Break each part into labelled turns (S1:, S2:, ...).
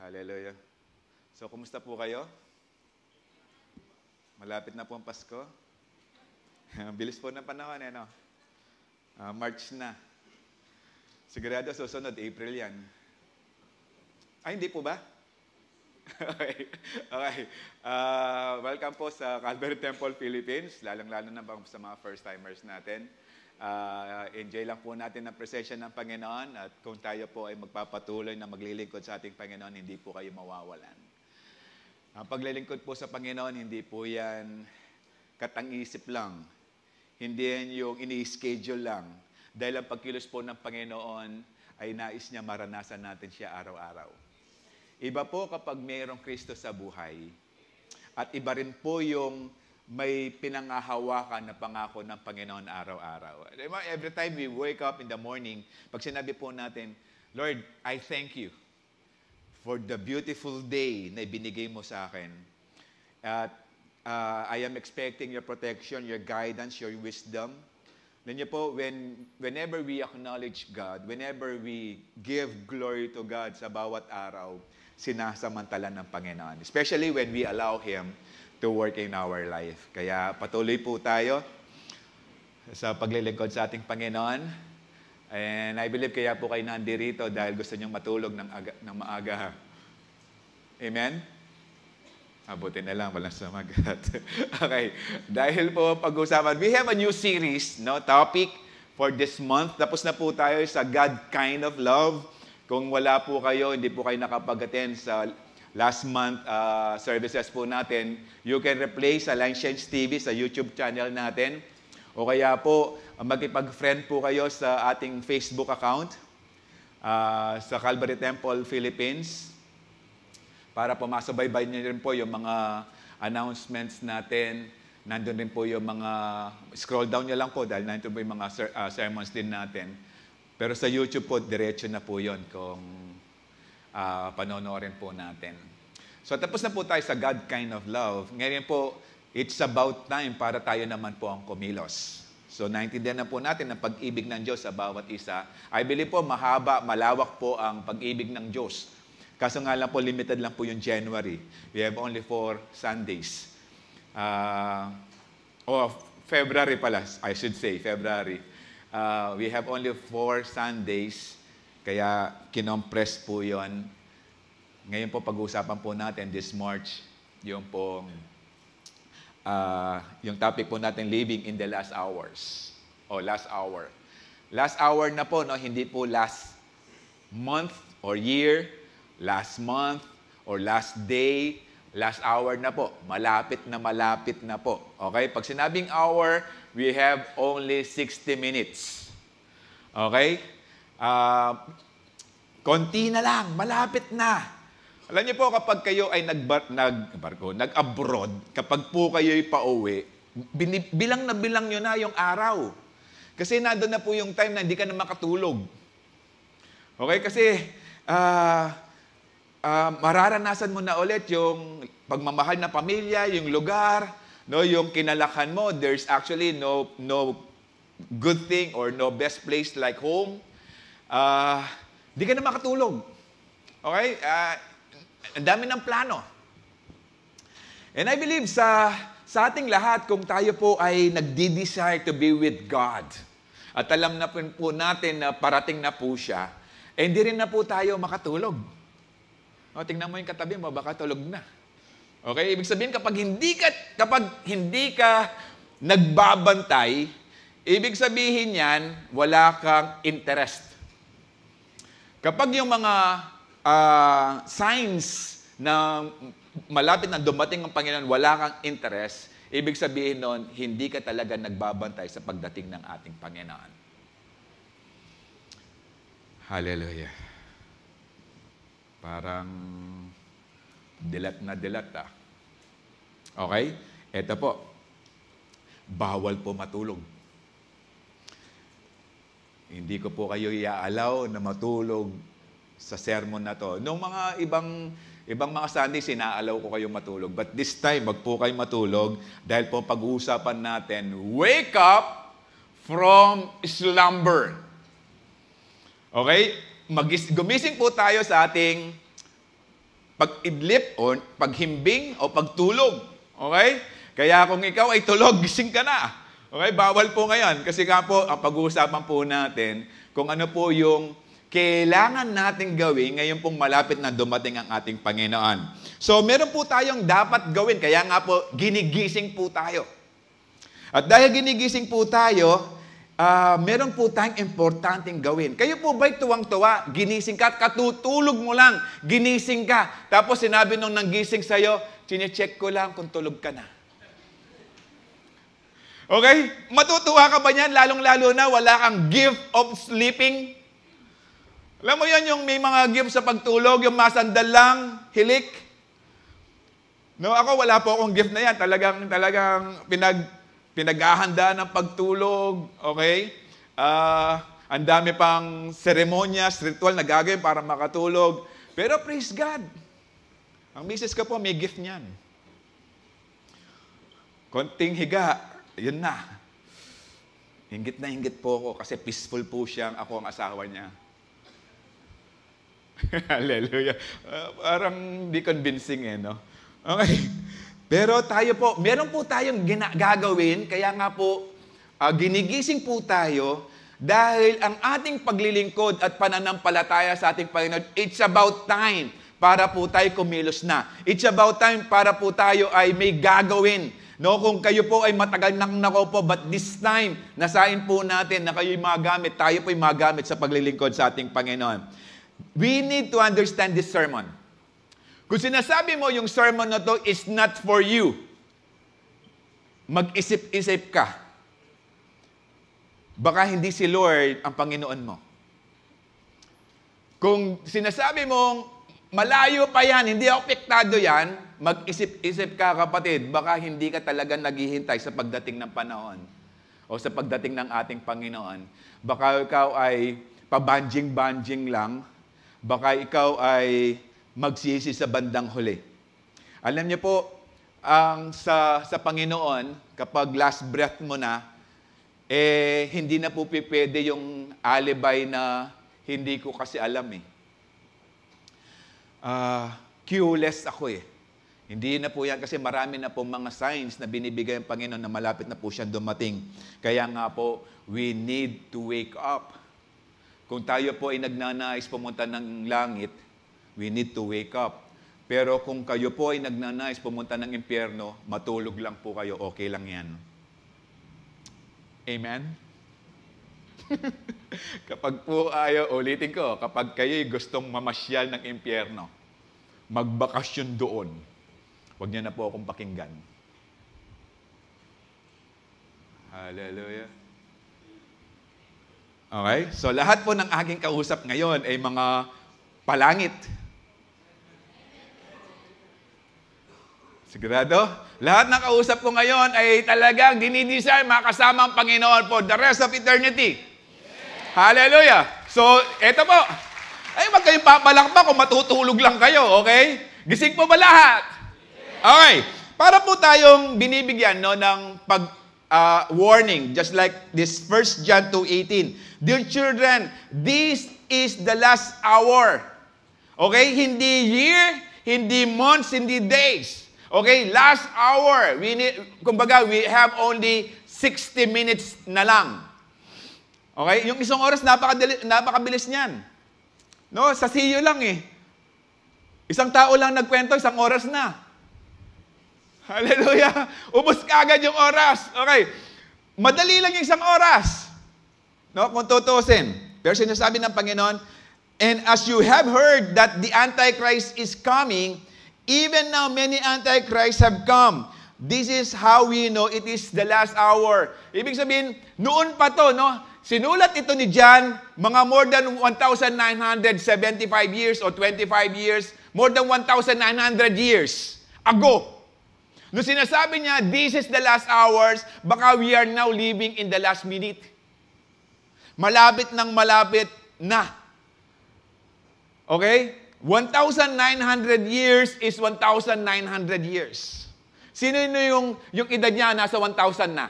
S1: Hallelujah. So, kumusta po kayo? Malapit na po ang Pasko. Bilis po ng panahon, no? March na. Sigurado susunod, April yan. Ay, hindi po ba? Okay. Welcome po sa Calvary Temple, Philippines. Lalong-lalo na sa mga first-timers natin. Enjoy lang po natin ang presensya ng Panginoon at kung tayo po ay magpapatuloy na maglilingkod sa ating Panginoon, hindi po kayo mawawalan. Ang paglilingkod po sa Panginoon, hindi po yan katang-isip lang. Hindi yan yung ini-schedule lang. Dahil ang pagkilos po ng Panginoon ay nais niya maranasan natin siya araw-araw. Iba po kapag mayroong Kristo sa buhay. At iba rin po yung may pinangahawakan na pangako ng Panginoon araw-araw. Every time we wake up in the morning, pag sinabi po natin, Lord, I thank you for the beautiful day na ibinigay mo sa akin. At I am expecting your protection, your guidance, your wisdom. Then po, whenever we acknowledge God, whenever we give glory to God sa bawat araw, sinasamantala ng Panginoon. Especially when we allow Him to work in our life. Kaya patuloy po tayo sa paglilingkod sa ating Panginoon. And I believe kaya po kayo nandirito dahil gusto niyong matulog ng maaga. Amen? Abuti na lang, walang sumagat. Okay. Dahil po pag-usapan, we have a new series, topic for this month. Tapos na po tayo sa God Kind of Love. Kung wala po kayo, hindi po kayo nakapag-attend sa last month services po natin, you can replay sa Line Change TV, sa YouTube channel natin. O kaya po, makipag-friend po kayo sa ating Facebook account, sa Calvary Temple, Philippines. Para po masubaybay niyo rin po yung mga announcements natin. Nandun rin po yung mga, scroll down niyo lang po dahil nandun po yung mga sermons din natin. Pero sa YouTube po, diretso na po yun kung panonorin po natin. So tapos na po tayo sa God Kind of Love. Ngayon po, it's about time para tayo naman po ang kumilos. So naintindihan na po natin ang pag-ibig ng Diyos sa bawat isa. I believe po mahaba, malawak po ang pag-ibig ng Diyos. Kaso nga lang po, limited lang po yung January. We have only 4 Sundays. February pala, I should say, February. We have only 4 Sundays. Kaya kinompress po yon. Ngayon po pag-uusapan po natin this March, yung topic po natin, living in the last hours. Last hour. Last hour na po, hindi po last month or year, last month or last day, last hour na po. Malapit na po. Okay? Pag sinabing hour, we have only 60 minutes. Okay? Konti na lang, malapit na. Alam niyo po, kapag kayo ay nag-abroad, kapag po kayo ay pauwi, bilang nyo na yung araw. Kasi nandun na po yung time na hindi ka na makatulog. Okay? Kasi mararanasan mo na ulit yung pagmamahal na pamilya, yung lugar, yung kinalakan mo. There's actually no good thing or no best place like home. Di ka na makatulog. Okay? Ang dami ng plano. And I believe sa ating lahat, kung tayo po ay nagdi-desire to be with God, at alam na po natin na parating na po siya, hindi rin na po tayo makatulog. Tingnan mo yung katabi mo, baka tulog na. Okay? Ibig sabihin, kapag hindi ka nagbabantay, ibig sabihin yan, wala kang interest. Kapag yung mga signs na malapit na dumating ang Panginoon, wala kang interest, ibig sabihin nun, hindi ka talaga nagbabantay sa pagdating ng ating Panginoon. Hallelujah. Parang dilat na dilat, Okay? Ito po. Bawal po matulog. Hindi ko po kayo iaalaw na matulog sa sermon na to. Noong mga ibang mga Sundays, inaalaw ko kayo matulog. But this time, wag po kayo matulog dahil po pag-uusapan natin, wake up from slumber. Okay? Gumising po tayo sa ating pag-idlip o paghimbing o pagtulog. Okay? Kaya kung ikaw ay tulog, gising ka na. Okay? Bawal po ngayon. Kasi nga po, ang pag-uusapan po natin kung ano po yung kailangan natin gawin ngayon pong malapit na dumating ang ating Panginoon. So, meron po tayong dapat gawin. Kaya nga po, ginigising po tayo. At dahil ginigising po tayo, meron po tayong importanteng gawin. Kayo po ba'y tuwang-tuwa? Ginising ka, katutulog mo lang, ginising ka. Tapos sinabi nung nanggising sa'yo, chinecheck ko lang kung tulog ka na. Okay? Matutuwa ka ba niyan? Lalong-lalo na wala kang gift of sleeping. Alam mo yan, yung may mga gift sa pagtulog, yung masandal lang, hilik. No, ako wala po akong gift na yan. Talagang pinag-ahanda ng pagtulog, okay? Ang dami pang seremonyas, ritual na gagawin para makatulog. Pero praise God, ang misis ko po may gift niyan. Konting higa, yun na. Hinggit na hinggit po ako kasi peaceful po siyang ako ang asawa niya. Hallelujah. Parang di convincing no? Okay. Pero tayo po, meron po tayong gagawin, kaya nga po, ginigising po tayo dahil ang ating paglilingkod at pananampalataya sa ating Panginoon, it's about time para po tayo kumilos na. It's about time para po tayo ay may gagawin. No, kung kayo po ay matagal nang nakaupo, but this time, nasain po natin na kayo'y magamit, tayo po'y magamit sa paglilingkod sa ating Panginoon. We need to understand this sermon. Kung sinasabi mo yung sermon na to is not for you, mag-isip-isip ka. Baka hindi si Lord ang Panginoon mo. Kung sinasabi mong malayo pa yan, hindi apektado yan, mag-isip-isip ka kapatid, baka hindi ka talaga naghihintay sa pagdating ng panahon o sa pagdating ng ating Panginoon. Baka ikaw ay pabanjing-banjing lang, baka ikaw ay magsisi sa bandang huli. Alam niyo po, sa Panginoon, kapag last breath mo na, hindi na po pwede yung alibay na hindi ko kasi alam clueless ako Hindi na po yan kasi marami na po mga signs na binibigay ang Panginoon na malapit na po siyang dumating. Kaya nga po, we need to wake up. Kung tayo po ay nagnanais pumunta ng langit, we need to wake up. Pero kung kayo po ay nagnanais pumunta ng impyerno, matulog lang po kayo, okay lang yan. Amen? Kapag po ulitin ko, kapag kayo'y gustong mamasyal ng impyerno, magbakasyon doon, huwag niyo na po akong pakinggan. Hallelujah. Okay? So lahat po ng aking kausap ngayon ay mga palangit. Sigurado? Lahat ng kausap ko ngayon ay talagang dinidesire makasama ang Panginoon for the rest of eternity. Hallelujah! So, eto po. Ay, wag kayong papalakpak kung matutulog lang kayo, okay? Gising po ba lahat? Okay. Para po tayong binibigyan ng warning, just like this 1 John 2:18. Dear children, this is the last hour. Okay? Hindi year, hindi months, hindi days. Okay? Last hour. Kumbaga, we have only 60 minutes na lang. Okay? Yung isang oras, napakabilis niyan. No? Sa siyo lang Isang tao lang nagkwento, isang oras na. Hallelujah! Ubus kaagad yung oras. Okay. Madali lang yung isang oras. No? Kung tutusin. Pero sinasabi ng Panginoon, and as you have heard that the Antichrist is coming, even now many Antichrists have come. This is how we know it is the last hour. Ibig sabihin, noon pa to, sinulat ito ni John, mga more than 1,975 years or 25 years, more than 1,900 years ago. Nung sinasabi niya, this is the last hours, baka we are now living in the last minute. Malapit ng malapit na. Okay? 1,900 years is 1,900 years. Sino yung edad niya nasa 1,000 na?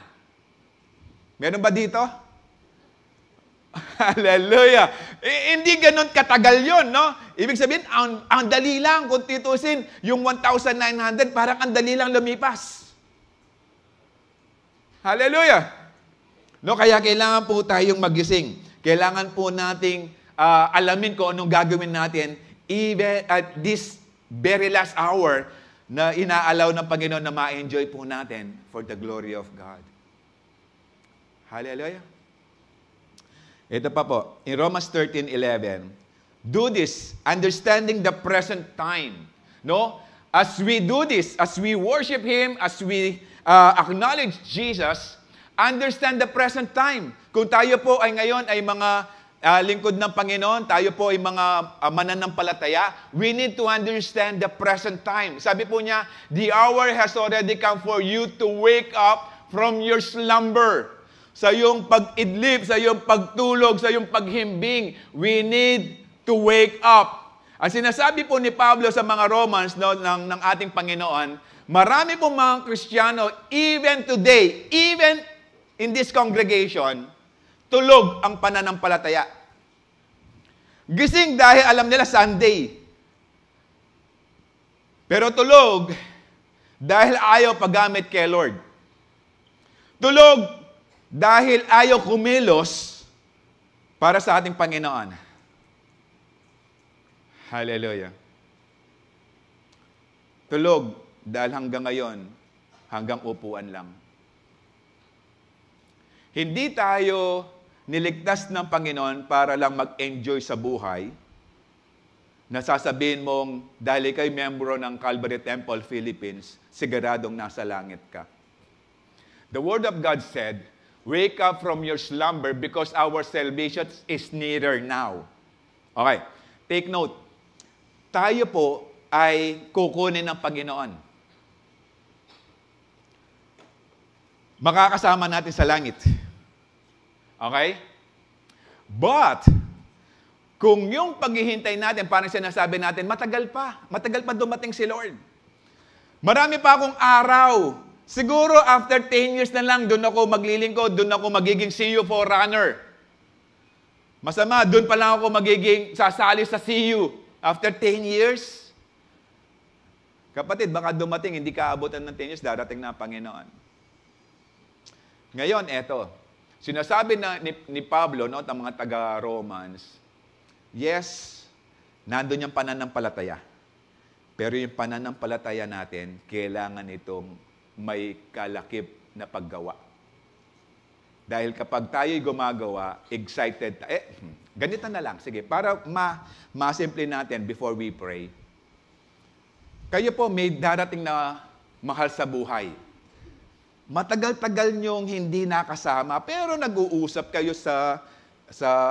S1: Meron ba dito? Hallelujah. Hindi ganun katagal yon, no? Ibig sabihin, ang dali lang, kung titusin, yung 1,900, parang ang dali lang lumipas. Hallelujah. No, kaya kailangan po tayong magising. Kailangan po nating alamin kung anong gagawin natin even at this very last hour na inaalaw ng Panginoon na ma-enjoy po natin for the glory of God. Hallelujah. Ito pa po, in Romans 13:11, do this, understanding the present time. No? As we do this, as we worship Him, as we acknowledge Jesus, understand the present time. Kung tayo po ay ngayon ay mga lingkod ng Panginoon, tayo po ay mga mananampalataya, we need to understand the present time. Sabi po niya, the hour has already come for you to wake up from your slumber. Sa iyong pag-idlip, sa iyong pagtulog, sa iyong paghimbing, we need to wake up. Ang sinasabi po ni Pablo sa mga Romans ng ating Panginoon, marami pong mga Kristiyano, even today, even in this congregation, tulog ang pananampalataya. Gising dahil alam nila Sunday. Pero tulog dahil ayaw paggamit kay Lord. Tulog dahil ayaw kumilos para sa ating Panginoon. Hallelujah. Tulog dahil hanggang ngayon, hanggang upuan lang. Hindi tayo niligtas ng Panginoon para lang mag-enjoy sa buhay, na sasabihin mong, dahil ikaw'y membro ng Calvary Temple, Philippines, siguradong nasa langit ka. The Word of God said, wake up from your slumber because our salvation is nearer now. Okay, take note. Tayo po ay kukunin ng Panginoon. Makakasama natin sa langit. Okay? But, kung yung paghihintay natin, parang sinasabi natin, matagal pa dumating si Lord. Marami pa akong araw. Siguro after 10 years na lang, doon ako maglilingkod, doon ako magiging CU forerunner. Masama, doon pa lang ako magiging sasali sa CU after 10 years. Kapatid, baka dumating, hindi ka abutan ng 10 years, darating na ang Panginoon. Ngayon, eto. Sinasabi ni Pablo, no, ng mga taga-Romans, yes, nandun yung pananampalataya. Pero yung pananampalataya natin, kailangan itong may kalakip na paggawa. Dahil kapag tayo'y gumagawa, excited, ganito na lang, sige, para masimple natin before we pray. Kayo po may darating na mahal sa buhay. Matagal-tagal niyong hindi nakasama, pero nag-uusap kayo sa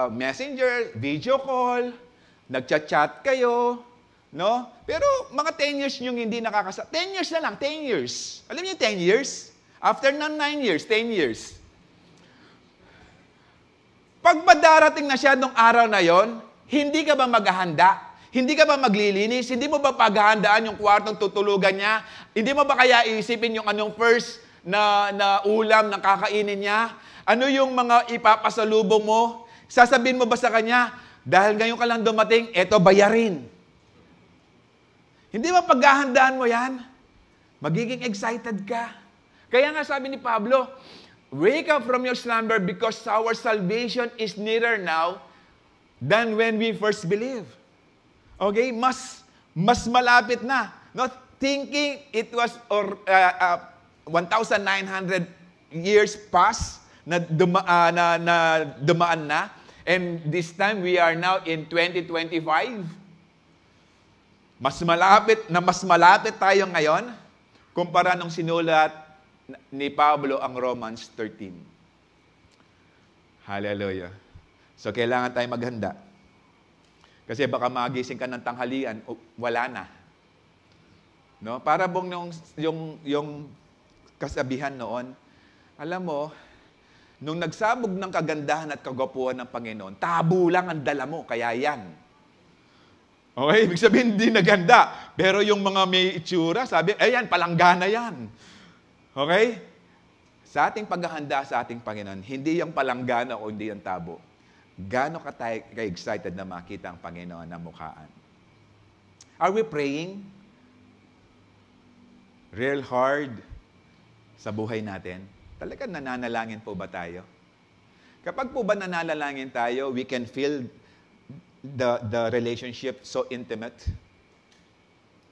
S1: messenger, video call, nagchat-chat kayo, no? Pero mga 10 years niyong hindi nakakasama. 10 years na lang, 10 years. Alam niyo 10 years? After ng 9 years, 10 years. Pag madarating na siya nung araw na yon, hindi ka ba maghahanda? Hindi ka ba maglilinis? Hindi mo ba paghahandaan yung kwartong tutulugan niya? Hindi mo ba kaya isipin yung anong first na ulam na kakainin niya? Ano yung mga ipapasalubong mo? Sasabihin mo ba sa kanya, dahil ngayon ka lang dumating, eto bayarin. Hindi ba paghahandaan mo yan? Magiging excited ka. Kaya nga sabi ni Pablo, wake up from your slumber because our salvation is nearer now than when we first believed. Okay? Mas malapit na. Not thinking it was 1,900 years past na dumaan na. And this time, we are now in 2025. Mas malapit tayo ngayon kumpara nung sinulat ni Pablo ang Romans 13. Hallelujah. So, kailangan tayo maghanda. Kasi baka magising ka ng tanghalian, wala na. No? Para bang yung kasabihan noon, alam mo, nung nagsabog ng kagandahan at kagwapuhan ng Panginoon, tabo lang ang dala mo, kaya yan. Okay? Ibig sabihin, hindi naganda. Pero yung mga may itsura, sabi, yan, palanggana yan. Okay? Sa ating paghahanda sa ating Panginoon, hindi yung palanggana o hindi yung tabo. Gaano ka-excited na makita ang Panginoon na mukhaan? Are we praying real hard sa buhay natin? Talagang nananalangin po ba tayo? Kapag po ba nananalangin tayo, we can feel the relationship so intimate.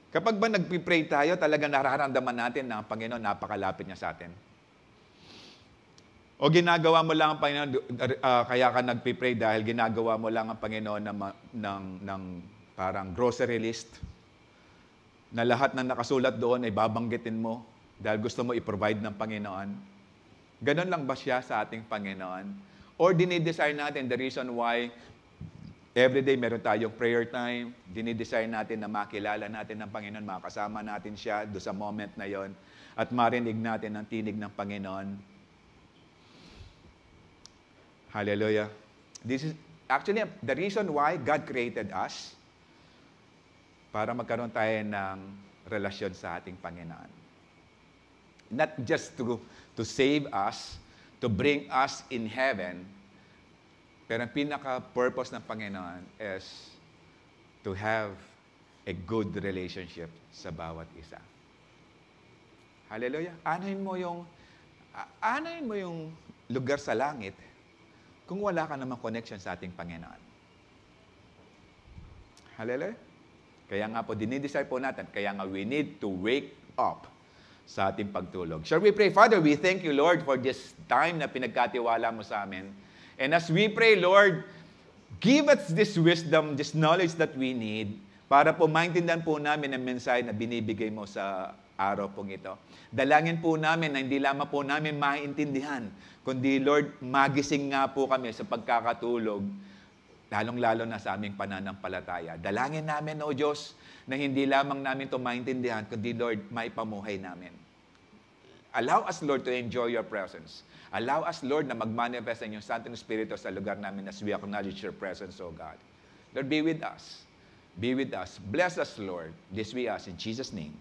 S1: Kapag ba nagpipray tayo, talagang nararamdaman natin na ang Panginoon napakalapit niya sa atin. O ginagawa mo lang ang Panginoon, kaya ka nagpipray dahil ginagawa mo lang ang Panginoon ng parang grocery list na lahat ng nakasulat doon ay babanggitin mo dahil gusto mo i-provide ng Panginoon. Ganon lang ba siya sa ating Panginoon? Or dinidesire natin the reason why everyday meron tayong prayer time, dinidesire natin na makilala natin ng Panginoon, makasama natin siya doon sa moment na yon at marinig natin ang tinig ng Panginoon. Hallelujah. This is actually the reason why God created us, para magkaroon tayo ng relasyon sa ating Panginoon. Not just to save us, to bring us in heaven, pero ang pinaka-purpose ng Panginoon is to have a good relationship sa bawat isa. Hallelujah. Anahin mo yung lugar sa langit kung wala ka namang connection sa ating Panginoon. Hallelujah. Kaya nga po, dinidesire po natin, kaya nga we need to wake up sa ating pagtulog. Shall we pray? Father, we thank you, Lord, for this time na pinagkatiwala mo sa amin. And as we pray, Lord, give us this wisdom, this knowledge that we need para po maintindihan po namin ang mensahe na binibigay mo sa araw pong ito. Dalangin po namin na hindi lamang po namin maintindihan, kundi, Lord, magising nga po kami sa pagkakatulog, lalong-lalo na sa aming pananampalataya. Dalangin namin, O Diyos, na hindi lamang namin ito maintindihan, kundi, Lord, maipamuhay namin. Allow us, Lord, to enjoy your presence. Allow us, Lord, na mag-manifest ang iyong Santong Espiritu sa lugar namin as we acknowledge your presence, O God. Lord, be with us. Be with us. Bless us, Lord. This we ask in Jesus' name.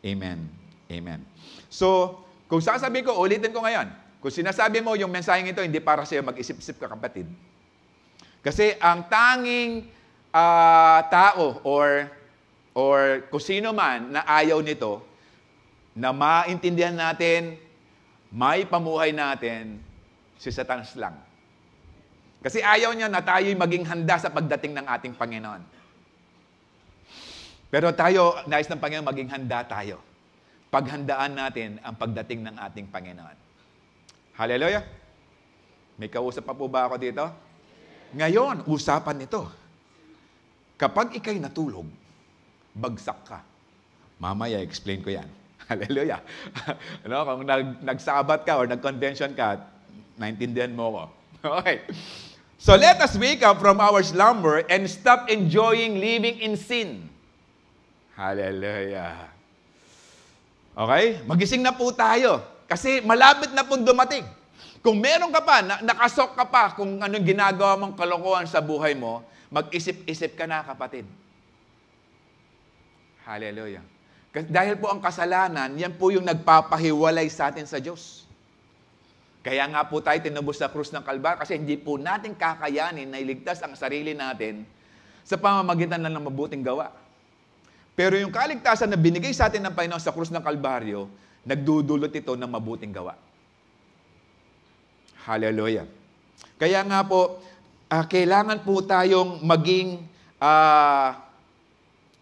S1: Amen. Amen. So, kung sasabihin ko, ulitin ko ngayon, kung sinasabi mo yung mensaheng ito, hindi para sa'yo, mag-isip-isip ka, kapatid. Kasi ang tanging tao or kung sino man na ayaw nito, na maintindihan natin, maipamuhay natin, si Satanas lang. Kasi ayaw niya na tayo'y maging handa sa pagdating ng ating Panginoon. Pero tayo, nais ng Panginoon, maging handa tayo. Paghandaan natin ang pagdating ng ating Panginoon. Hallelujah! May kausap pa po ba ako dito? Ngayon, usapan ito. Kapag ikay natulog, bagsak ka. Mamaya, explain ko yan. Hallelujah. Kung nagsabat ka or nag-convention ka, naintindihan mo ko. Okay. So let us wake up from our slumber and stop enjoying living in sin. Hallelujah. Okay? Magising na po tayo. Kasi malapit na pong dumating. Kung meron ka pa, nakasok ka pa kung anong ginagawa mong kalokohan sa buhay mo, mag-isip-isip ka na, kapatid. Hallelujah. Dahil po ang kasalanan, yan po yung nagpapahiwalay sa atin sa Diyos. Kaya nga po tayo tinubos sa krus ng Kalbar kasi hindi po natin kakayanin na iligtas ang sarili natin sa pamamagitan ng mabuting gawa. Pero yung kaligtasan na binigay sa atin ng Panginoon sa krus ng Kalbaryo, nagdudulot ito ng mabuting gawa. Hallelujah. Kaya nga po, kailangan po tayong maging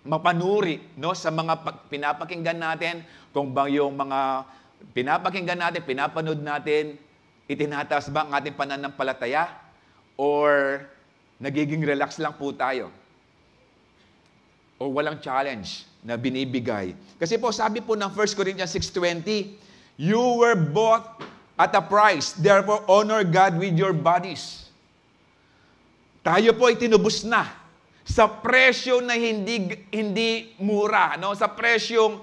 S1: mapanuri, no, sa mga pinapakinggan natin, kung ba yung mga pinapakinggan natin, pinapanood natin, itinataas ba ang ating pananampalataya or nagiging relax lang po tayo? O walang challenge na binibigay? Kasi po sabi po ng 1 Corinthians 6:20, you were bought at a price, therefore honor God with your bodies. Tayo po ay tinubos na sa presyo na hindi mura, no? Sa presyong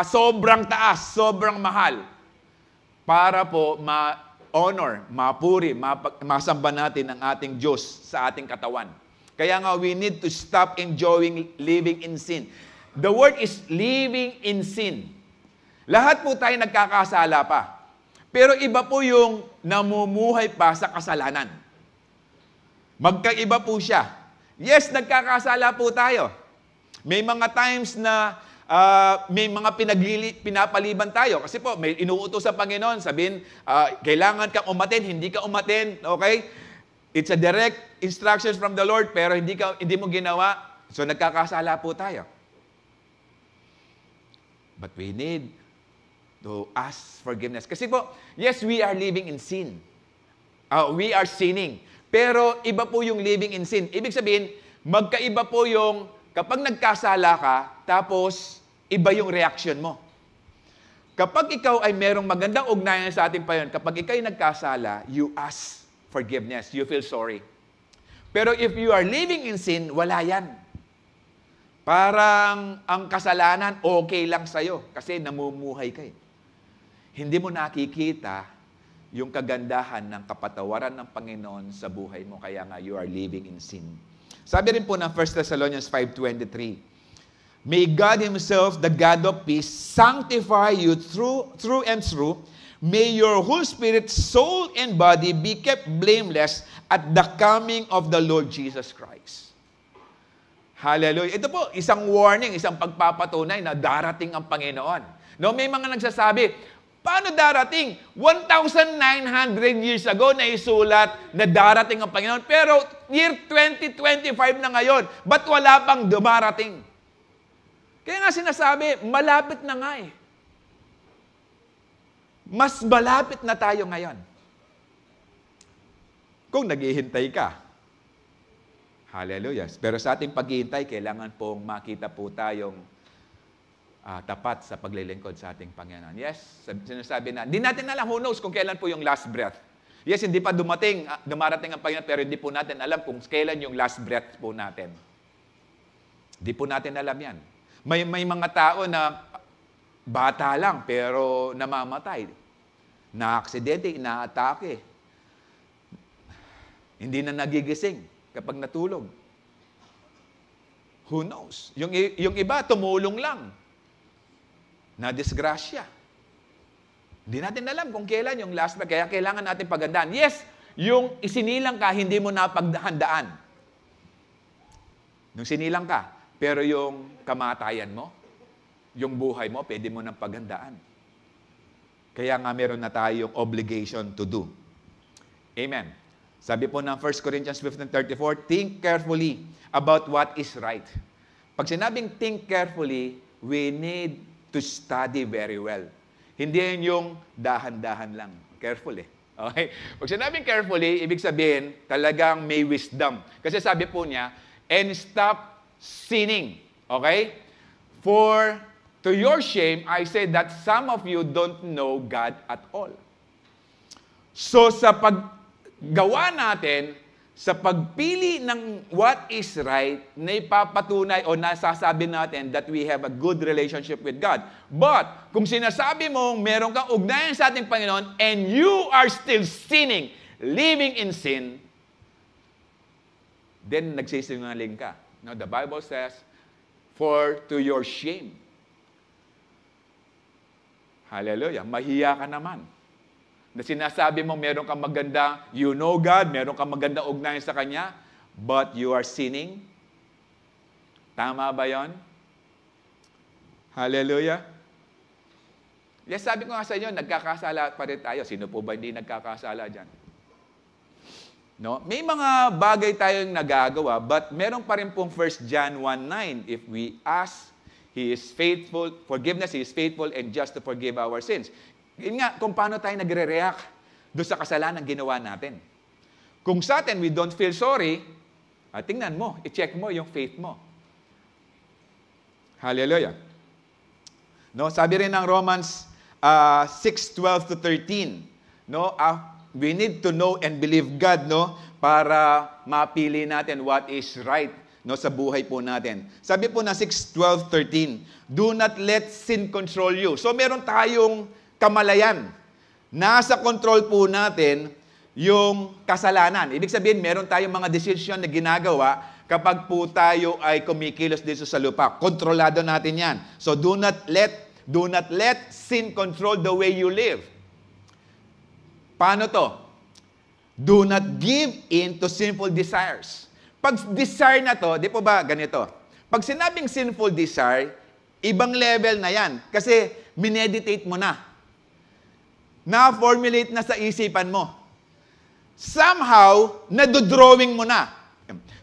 S1: sobrang taas, sobrang mahal, para po ma-honor, mapuri, masamba natin ang ating Diyos sa ating katawan. Kaya nga, we need to stop enjoying living in sin. The word is living in sin. Lahat po tayo nagkakasala pa. Pero iba po yung namumuhay pa sa kasalanan. Magkaiba po siya. Yes, nagkakasala po tayo. May mga times na may mga pinapaliban tayo. Kasi po, may inuutos sa Panginoon, sabihin, kailangan kang umaten, hindi ka umaten, okay? It's a direct instructions from the Lord, pero hindi mo ginawa, so nagkakasala po tayo. But we need to ask forgiveness. Kasi po, yes, we are living in sin. We are sinning. Pero iba po yung living in sin. Ibig sabihin, magkaiba po yung kapag nagkasala ka, tapos iba yung reaction mo. Kapag ikaw ay merong magandang ugnayan sa ating Panginoon, kapag ikaw ay nagkasala, you ask forgiveness. You feel sorry. Pero if you are living in sin, wala yan. Parang ang kasalanan, okay lang sa'yo kasi namumuhay ka eh. Hindi mo nakikita yung kagandahan ng kapatawaran ng Panginoon sa buhay mo, kaya nga you are living in sin. Sabi rin po ng 1 Thessalonians 5:23, May God Himself, the God of peace, sanctify you through and through. May your whole spirit, soul, and body be kept blameless at the coming of the Lord Jesus Christ. Hallelujah. Ito po, isang warning, isang pagpapatunay na darating ang Panginoon. No, may mga nagsasabi, paano darating? 1,900 years ago na isulat na darating ang Panginoon. Pero year 2025 na ngayon, ba't wala pang dumarating? Kaya nga sinasabi, malapit na nga eh. Mas malapit na tayo ngayon. Kung naghihintay ka. Hallelujah. Pero sa ating paghihintay, kailangan pong makita po tayong tapat sa paglilingkod sa ating Panginoon. Yes, sinasabi na, hindi natin alam, who knows kung kailan po yung last breath. Yes, hindi pa dumarating ang Panginoon, pero hindi po natin alam kung kailan yung last breath po natin. Hindi po natin alam yan. May mga tao na bata lang, pero namamatay. Na-aksidente, ina-atake. Hindi na nagigising kapag natulog. Who knows? Yung iba, tumulong lang. Na disgrasya. Hindi natin alam kung kailan yung last breath. Kaya kailangan natin paghandaan. Yes, yung isinilang ka, hindi mo na paghandaan. Nung sinilang ka, pero yung kamatayan mo, yung buhay mo, pwede mo nang paghandaan. Kaya nga meron na tayong obligation to do. Amen. Sabi po ng 1 Corinthians 15:34, think carefully about what is right. Pag sinabing think carefully, we need to study very well. Hindi yan yung dahan-dahan lang. Careful eh. Okay? Pag sinabing carefully, ibig sabihin, talagang may wisdom. Kasi sabi po niya, and stop sinning. Okay? For to your shame, I say that some of you don't know God at all. So sa paggawa natin, sa pagpili ng what is right, na ipapatunay o nasasabi natin that we have a good relationship with God. But, kung sinasabi mong meron kang ugnayan sa ating Panginoon and you are still sinning, living in sin, then nagsisinungaling ka. Now, the Bible says, for to your shame. Hallelujah. Mahiya ka naman. Na sinasabi mo, meron kang maganda, you know God, meron kang maganda ugnayan sa Kanya, but you are sinning. Tama ba yon? Hallelujah. Yes, sabi ko nga sa inyo, nagkakasala pa rin tayo. Sino po ba hindi nagkakasala dyan? No? May mga bagay tayong nagagawa, but meron pa rin pong 1 John 1:9. If we ask, He is faithful, forgiveness, He is faithful and just to forgive our sins. Yun nga, kung paano tayo nagre-react doon sa kasalanan ginawa natin. Kung sa atin, we don't feel sorry, tingnan mo, i-check mo yung faith mo. Hallelujah. No, sabi rin ng Romans 6:12-13, no, we need to know and believe God, no, para mapili natin what is right, no, sa buhay po natin. Sabi po na 6:12-13, do not let sin control you. So meron tayong kamalayan. Nasa control po natin yung kasalanan. Ibig sabihin, meron tayong mga decision na ginagawa kapag po tayo ay kumikilos dito sa lupa. Kontrolado natin yan. So do not let sin control the way you live. Paano to? Do not give in to sinful desires. Pag desire na to, di po ba ganito? Pag sinabing sinful desire, ibang level na yan. Kasi mineditate mo na. Na-formulate na sa isipan mo. Somehow, nadodrawing mo na.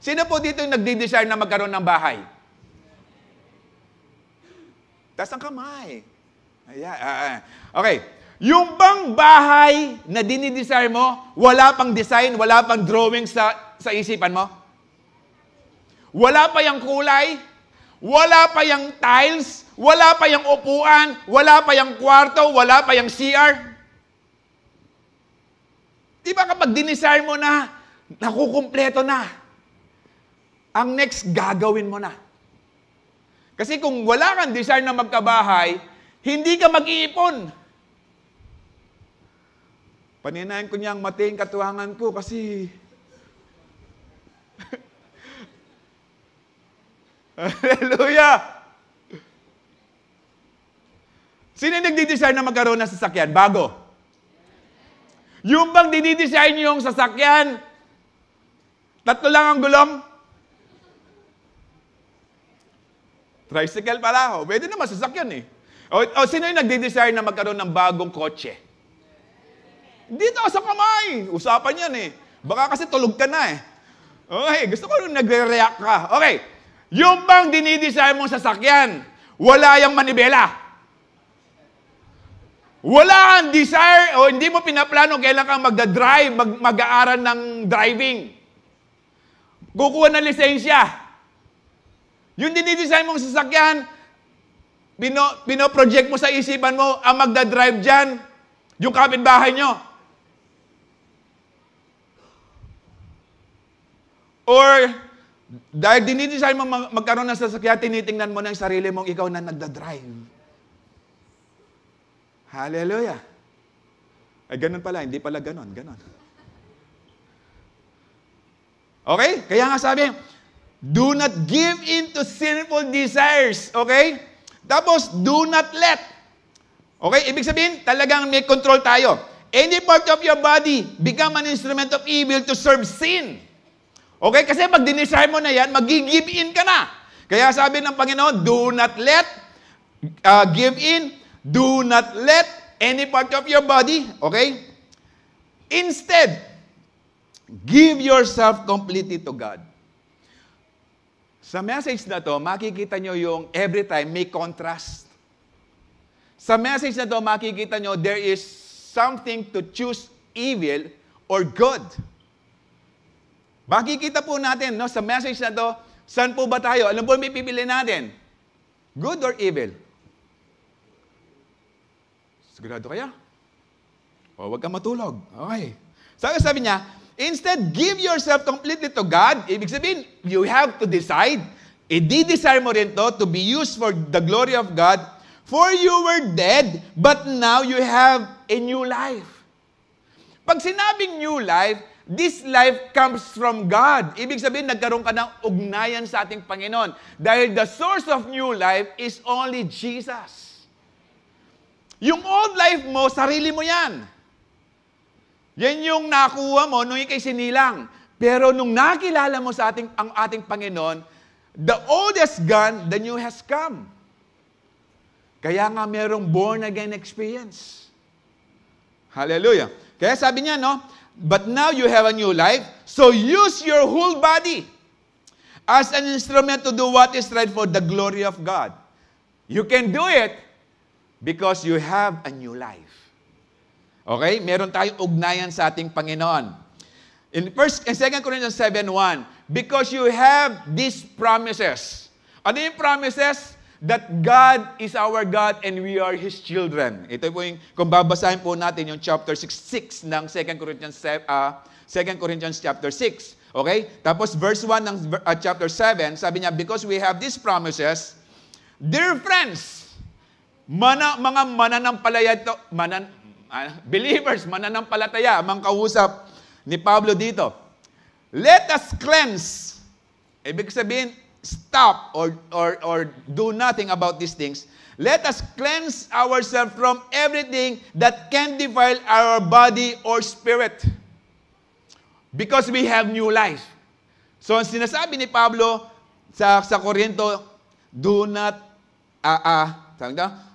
S1: Sino po dito yung nagdi-desire na magkaroon ng bahay? Taas ang kamay. Ayan. Okay. Yung bang bahay na dinidesire mo, wala pang design, wala pang drawing sa isipan mo? Wala pa yung kulay, wala pa yung tiles, wala pa yung upuan, wala pa yung kwarto, wala pa yung CR. Di ba kapag dinesire mo na, nakukumpleto na. Ang next, gagawin mo na. Kasi kung wala kang desire na magkabahay, hindi ka mag-iipon. Paninayin ko niyang mating katuwangan ko kasi Hallelujah! Sino nagdi-desire na magkaroon ng sasakyan? Bago. Yung bang dinidesire niyo yung sasakyan, 3 lang ang gulong? Tricycle pala. Pwede naman sasakyan eh. O sino yung nagdi-desire na magkaroon ng bagong kotse? Dito sa kamay. Usapan yan eh. Baka kasi tulog ka na eh. Okay, gusto ko nung nagre-react ka. Okay. Yung bang dinidesire mong sasakyan, wala yung manibela. Wala kang desire o hindi mo pinaplano kailan kang magdadrive, mag-aaral ng driving. Kukuha ng lisensya. Yung dinidesire mong sasakyan, pinoproject mo sa isipan mo, ang magdadrive dyan, yung kapitbahay nyo. Or, dahil dinidesire mo magkaroon ng sasakyan, tinitingnan mo ng sarili mong ikaw na nagdadrive. Hallelujah. Ay, ganun pala. Hindi pala ganun. Ganun. Okay? Kaya nga sabi, do not give in to sinful desires. Okay? Tapos, do not let. Okay? Ibig sabihin, talagang may control tayo. Any part of your body become an instrument of evil to serve sin. Okay? Kasi pag dinesire mo na yan, mag-give in ka na. Kaya sabi ng Panginoon, do not let, give in, do not let any part of your body, okay? Instead, give yourself completely to God. Sa message na to, makikita nyo yung every time may contrast. Sa message na to, makikita nyo there is something to choose evil or good. Makikita po natin, no, sa message na to, saan po ba tayo? Alam po may pipili natin? Good or evil? Sigurado kaya? O, huwag kang matulog. Okay. Sabi niya, instead, give yourself completely to God. Ibig sabihin, you have to decide. I-desire mo rin to be used for the glory of God. For you were dead, but now you have a new life. Pag sinabing new life, this life comes from God. Ibig sabihin, nagkaroon ka ng ugnayan sa ating Panginoon. Dahil the source of new life is only Jesus. Yung old life mo, sarili mo yan. Yan yung nakuha mo nung ikay sinilang. Pero nung nakilala mo sa ang ating Panginoon, the old has gone, the new has come. Kaya nga merong born again experience. Hallelujah. Kaya sabi niya, no, but now you have a new life, so use your whole body as an instrument to do what is right for the glory of God. You can do it because you have a new life. Okay? Meron tayong ugnayan sa ating Panginoon. In 2 Corinthians 7:1, because you have these promises. Ano yung promises? That God is our God and we are His children. Ito po yung, kung babasahin po natin yung chapter 6 ng 2 Corinthians chapter 6. Okay? Tapos verse 1 ng chapter 7, sabi niya, because we have these promises, dear friends, mga mananampalaya to, believers, mananampalataya, ang kausap ni Pablo dito. Let us cleanse. Ibig sabihin, stop or do nothing about these things. Let us cleanse ourselves from everything that can defile our body or spirit. Because we have new life. So, ang sinasabi ni Pablo sa Korinto, do not,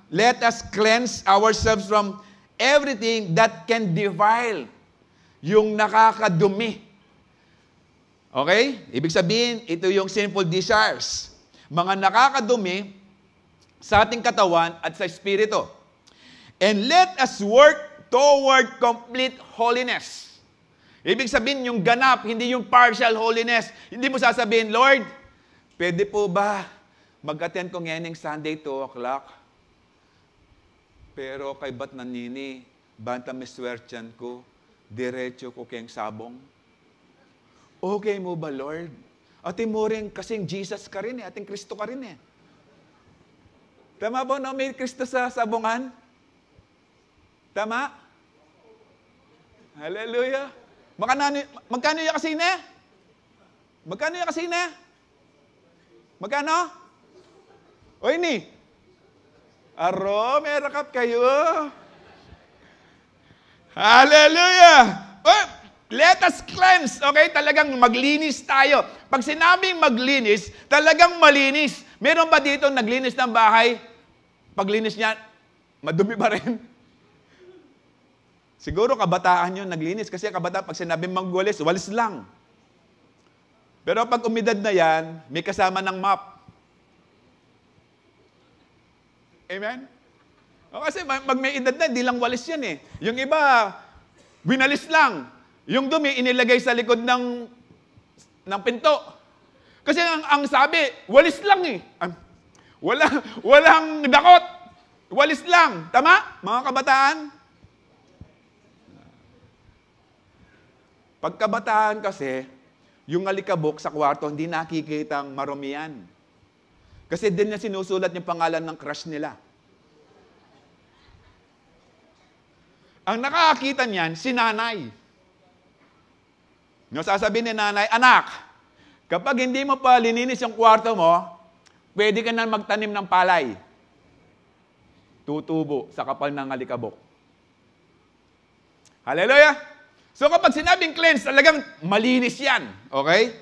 S1: let us cleanse ourselves from everything that can defile, yung nakakadumi. Okay? Ibig sabihin, ito yung sinful desires. Mga nakakadumi sa ating katawan at sa espiritu. And let us work toward complete holiness. Ibig sabihin, yung ganap, hindi yung partial holiness. Hindi mo sasabihin, Lord, pwede po ba mag-attend ko ngayon Sunday 2 o'clock? Pero kay ba't nanini, banta miswertian ko, diretso ko kayong sabong? Okay mo ba, Lord? Ating mo rin, kasing Jesus ka rin ating Kristo ka rin Tama ba na may Kristo sa sabongan? Tama? Hallelujah. Magkano yung kasine? Magkano yung kasine? Magkano? O ini? Aro, may rakap kayo. Hallelujah! Oh, let us cleanse. Okay? Talagang maglinis tayo. Pag sinabing maglinis, talagang malinis. Meron ba dito naglinis ng bahay? Paglinis niya, madumi pa rin. Siguro kabataan yun naglinis. Kasi kabataan, pag sinabing magwalis, walis lang. Pero pag umidad na yan, may kasama ng mop. Amen? O kasi pag may edad na, hindi lang walis yan Yung iba, winalis lang. Yung dumi, inilagay sa likod ng pinto. Kasi ang sabi, walis lang Walang dakot. Walis lang. Tama, mga kabataan? Pagkabataan kasi, yung alikabok sa kwarto, hindi nakikitang marumian. Kasi din niya sinusulat yung pangalan ng crush nila. Ang nakakakita niyan, si nanay. No, sasabihin ni nanay, anak, kapag hindi mo pa lininis yung kwarto mo, pwede ka na magtanim ng palay. Tutubo sa kapal ng alikabok. Hallelujah! So kapag sinabing cleanse, talagang malinis yan. Okay?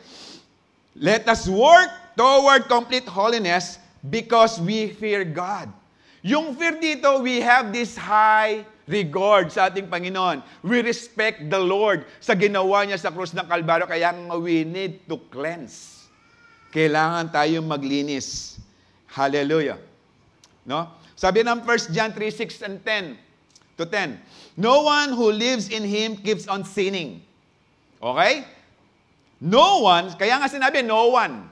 S1: Let us work toward complete holiness because we fear God. Yung fear dito, we have this high regard sa ating Panginoon. We respect the Lord sa ginawa niya sa krus ng Kalbaryo, kaya we need to cleanse. Kailangan tayong maglinis. Hallelujah. No? Sabi ng 1 John 3:6 and 10. No one who lives in Him keeps on sinning. Okay? No one, kaya nga sinabi, no one.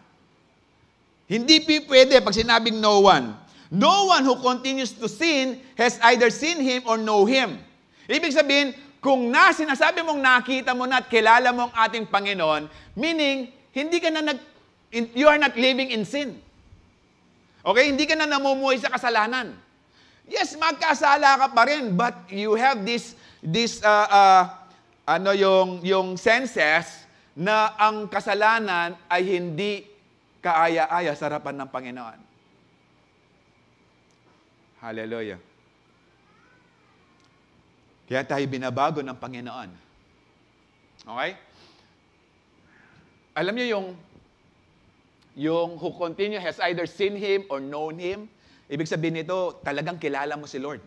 S1: Hindi pwede pag sinabing no one. No one who continues to sin has either seen Him or know Him. Ibig sabihin, kung sinasabi mong nakita mo na at kilala mo ang ating Panginoon, meaning, hindi ka na you are not living in sin. Okay? Hindi ka na namumuhay sa kasalanan. Yes, magkasala ka pa rin, but you have yung senses na ang kasalanan ay hindi kaaya-aya sa harapan ng Panginoon. Hallelujah. Kaya tayo binabago ng Panginoon. Okay? Alam niyo yung who continue has either seen Him or known Him. Ibig sabihin nito, talagang kilala mo si Lord.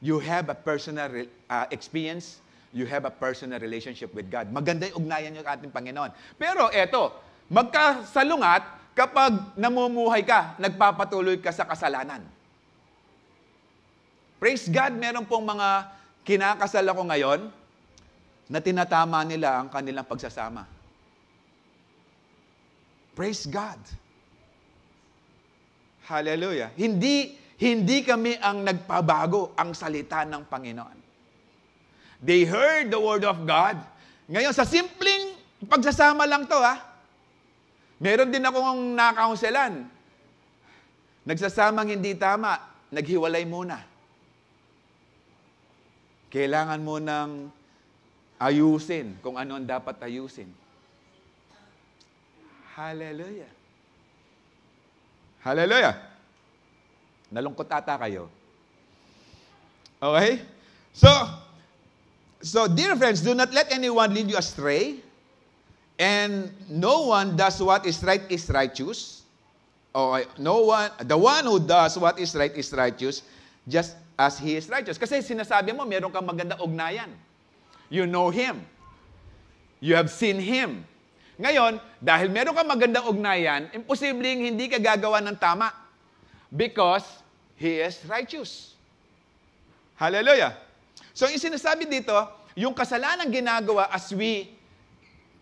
S1: You have a personal experience. You have a personal relationship with God. Maganda yung ugnayan niyo sa ating Panginoon. Pero eto, magkasalungat kapag namumuhay ka, nagpapatuloy ka sa kasalanan. Praise God, meron pong mga kinakasal ako ngayon na tinatama nila ang kanilang pagsasama. Praise God. Hallelujah. Hindi kami ang nagpabago ang salita ng Panginoon. They heard the word of God. Ngayon, sa simpleng pagsasama lang to, meron din akong nakaunselan. Nagsasamang hindi tama, naghiwalay muna. Kailangan mo nang ayusin kung ano ang dapat ayusin. Hallelujah. Hallelujah. Nalungkot ata kayo. Okay? So, dear friends, do not let anyone lead you astray. And no one does what is right is righteous. The one who does what is right is righteous, just as he is righteous. Kasi sinasabi mo, meron kang magandang ugnayan. You know him. You have seen him. Ngayon, dahil meron kang magandang ugnayan, imposibleng hindi ka gagawa ng tama. Because he is righteous. Hallelujah. So, yung sinasabi dito, yung kasalanan ginagawa as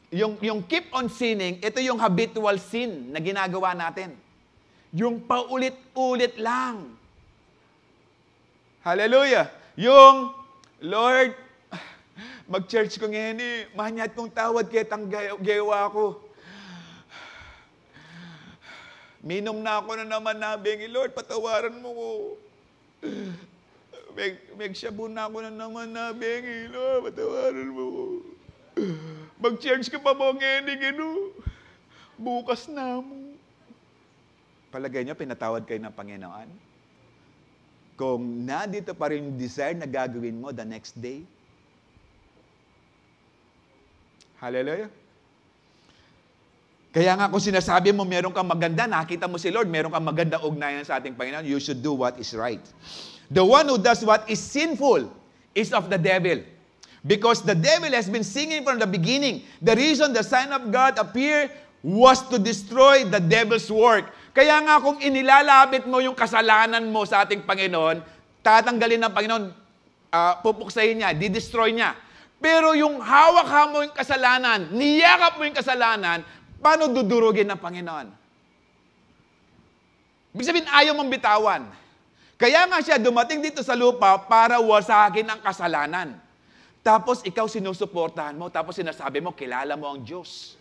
S1: yung keep on sinning, ito yung habitual sin na ginagawa natin. Yung paulit-ulit lang. Hallelujah. Yung, Lord, mag-church ko ngayon manyat kong tawad kitang gawa ko. Minom na ako na naman nabingi, Lord, patawaran mo ko. Megshabu na ako na naman nabingi, Lord, patawaran mo ko. Mag-church ka pa mo ngayon, bukas na mo. Palagay niyo, pinatawad kayo ng Panginoon? Kung nandito pa rin yung desire na gagawin mo the next day. Hallelujah. Kaya nga kung sinasabi mo meron kang maganda, nakita mo si Lord, meron kang maganda ugnayan sa ating Panginoon, you should do what is right. The one who does what is sinful is of the devil. Because the devil has been singing from the beginning. The reason the Son of God appeared was to destroy the devil's work. Kaya nga kung inilalapit mo yung kasalanan mo sa ating Panginoon, tatanggalin ng Panginoon, pupuksahin niya, didestroy niya. Pero yung hawak mo yung kasalanan, niyakap mo yung kasalanan, paano dudurugin ng Panginoon? Ibig sabihin, ayaw mong bitawan. Kaya nga siya dumating dito sa lupa para wasakin ang kasalanan. Tapos ikaw sinusuportahan mo, tapos sinasabi mo, kilala mo ang Diyos.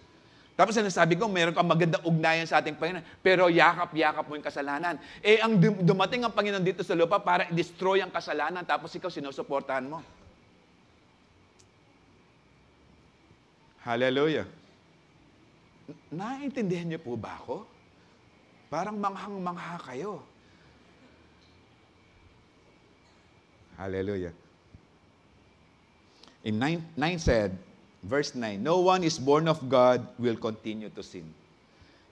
S1: Tapos sinasabi ko, meron kang magandang ugnayan sa ating Panginoon, pero yakap-yakap mo yung kasalanan. Ang dumating ang Panginoon dito sa lupa para i-destroy ang kasalanan, tapos ikaw sinusuportahan mo. Hallelujah. Naiintindihan niyo po ba ako? Parang manghang-mangha kayo. Hallelujah. In 9 said, verse 9, no one is born of God will continue to sin.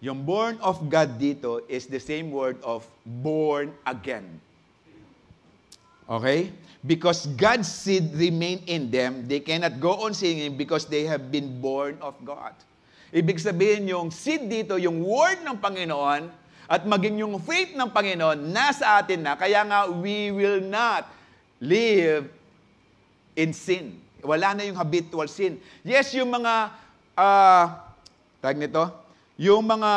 S1: Yung born of God dito is the same word of born again. Okay? Because God's seed remain in them, they cannot go on sinning because they have been born of God. Ibig sabihin yung seed dito, yung word ng Panginoon, at maging yung faith ng Panginoon, nasa atin na, kaya nga we will not live in sin. Wala na yung habitual sin. Yes, yung mga, yung mga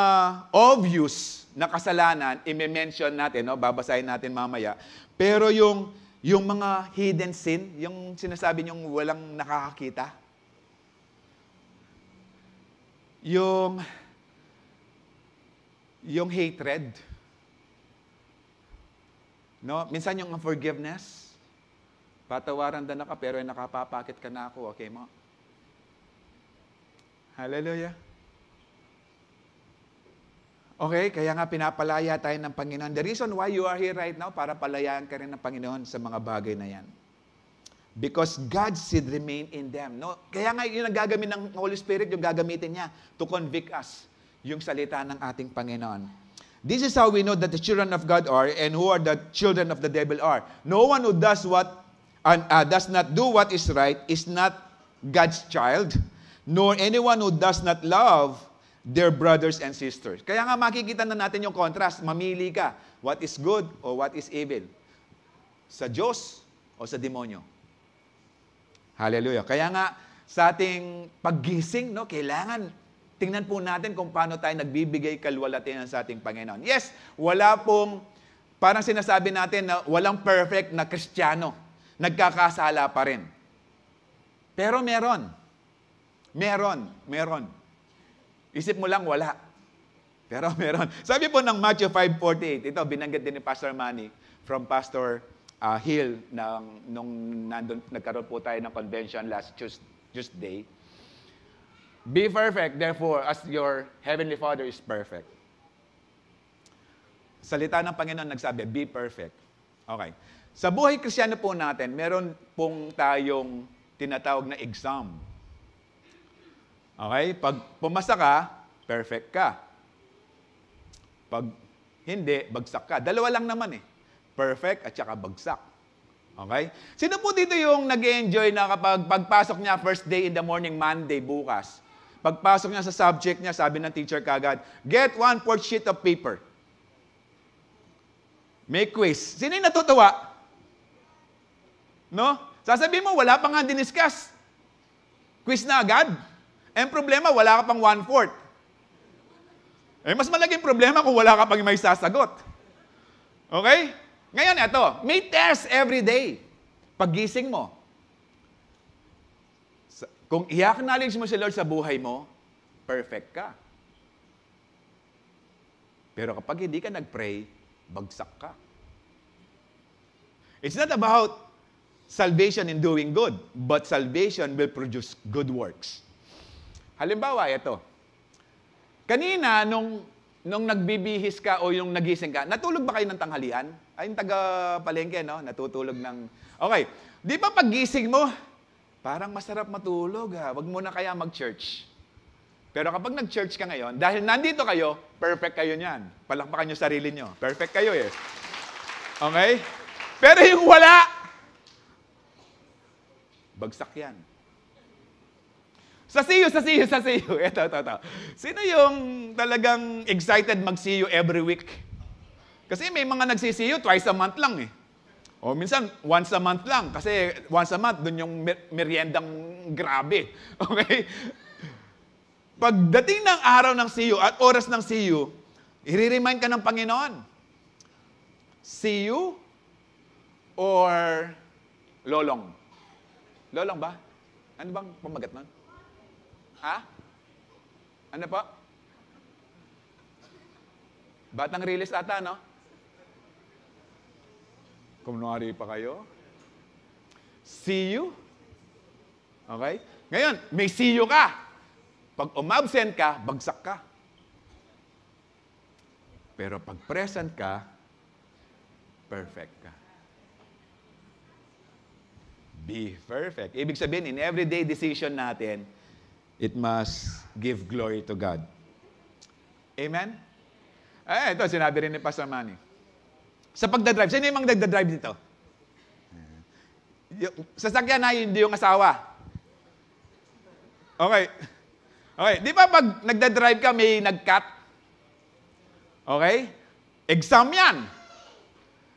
S1: obvious na kasalanan, i-mention natin, no? Babasahin natin mamaya. Pero yung mga hidden sin, yung sinasabi niyong walang nakakakita, yung hatred, no? Minsan yung unforgiveness, patawaran na ka, pero nakapapakit ka na ako, okay mo? Hallelujah. Okay, kaya nga pinapalaya tayo ng Panginoon. The reason why you are here right now, para palayaan ka rin ng Panginoon sa mga bagay na yan. Because God's seed remain in them. No? Kaya nga yung nagagamit ng Holy Spirit, yung gagamitin niya to convict us, yung salita ng ating Panginoon. This is how we know that the children of God are and who are the children of the devil are. No one who does not do what is right is not God's child, nor anyone who does not love their brothers and sisters. Kaya nga makikita na natin yung contrast. Mamili ka, what is good or what is evil? Sa Diyos o sa demonyo? Hallelujah. Kaya nga sa ating paggising, no, kailangan tingnan po natin kung paano tayo nagbibigay kalwalhatian sa ating Panginoon. Yes, wala pong, parang sinasabi natin na walang perfect na Kristiyano. Nagkakasala pa rin. Pero meron. Isip mo lang, wala. Pero meron. Sabi po ng Matthew 5:48, ito, binanggit din ni Pastor Manny from Pastor Hill nung nagkaroon po tayo ng convention last Tuesday. Be perfect, therefore, as your Heavenly Father is perfect. Salita ng Panginoon nagsabi, be perfect. Okay. Sa buhay Kristiyano po natin, meron pong tayong tinatawag na exam. Okay? Pag pumasa ka, perfect ka. Pag hindi, bagsak ka. Dalawa lang naman eh. Perfect at saka bagsak. Okay? Sino po dito yung nag-enjoy na kapag pagpasok niya first day in the morning, Monday, bukas, pagpasok niya sa subject niya, sabi ng teacher kagad, get 1/4 sheet of paper. May quiz. Sino yung natutuwa? No? Sasabihin mo, wala pa nga diniscuss. Quiz na agad. Eh, problema, wala ka pang 1/4. Eh, mas malaking problema kung wala ka pang may sasagot. Okay? Ngayon, eto, may test every day. Paggising mo. Kung i-acknowledge mo si Lord sa buhay mo, perfect ka. Pero kapag hindi ka nag-pray, bagsak ka. It's not about salvation in doing good, but salvation will produce good works. Halimbawa, ito. Kanina, nung nagbibihis ka o yung nagising ka, natulog ba kayo ng tanghalian? Ay, yung taga-palengke, no? Natutulog ng... Okay. Di ba paggising mo, parang masarap matulog, ha? Wag mo na kaya mag-church. Pero kapag nag-church ka ngayon, dahil nandito kayo, perfect kayo niyan. Palakpakan nyo sarili nyo. Perfect kayo eh. Okay? Pero yung wala, bagsak yan. Sa see you. Ito. Sino yung talagang excited mag-see you every week? Kasi may mga nagsi-see you twice a month lang eh. O minsan, once a month lang. Kasi once a month, dun yung meriendang grabe. Okay? Pagdating ng araw ng see you at oras ng see you, i-remind ka ng Panginoon. See you or lolong? Lolong ba? Ano bang pamagat nun? Ha? Ano po? Batang release ata, no? Kumunwari pa kayo. See you. Okay? Ngayon, may see you ka. Pag umabsent ka, bagsak ka. Pero pag present ka, perfect ka. Be perfect. Ibig sabihin, in everyday decision natin, it must give glory to God. Amen? Eh, ito, sinabi rin ni Pastor Manny. Sa pagdadrive, sino yung mga nagdadrive dito? Sasakyan na, hindi yung asawa. Okay. Okay, di ba pag nagdadrive ka, may nag-cut? Okay? Exam yan.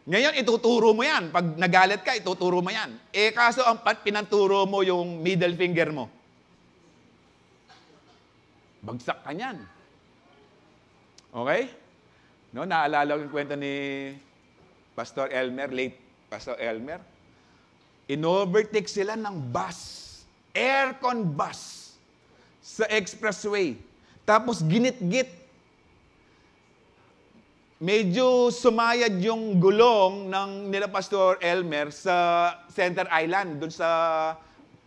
S1: Ngayon, ituturo mo yan. Pag nagalit ka, ituturo mo yan. Eh, kaso ang pinanturo mo yung middle finger mo. Bagsak ka niyan. Okay? No, naalala ko yung kwento ni Pastor Elmer, late Pastor Elmer. In-overtake sila ng bus, aircon bus, sa expressway. Tapos ginit-git. Medyo sumayad yung gulong ng nila Pastor Elmer sa Center Island, dun sa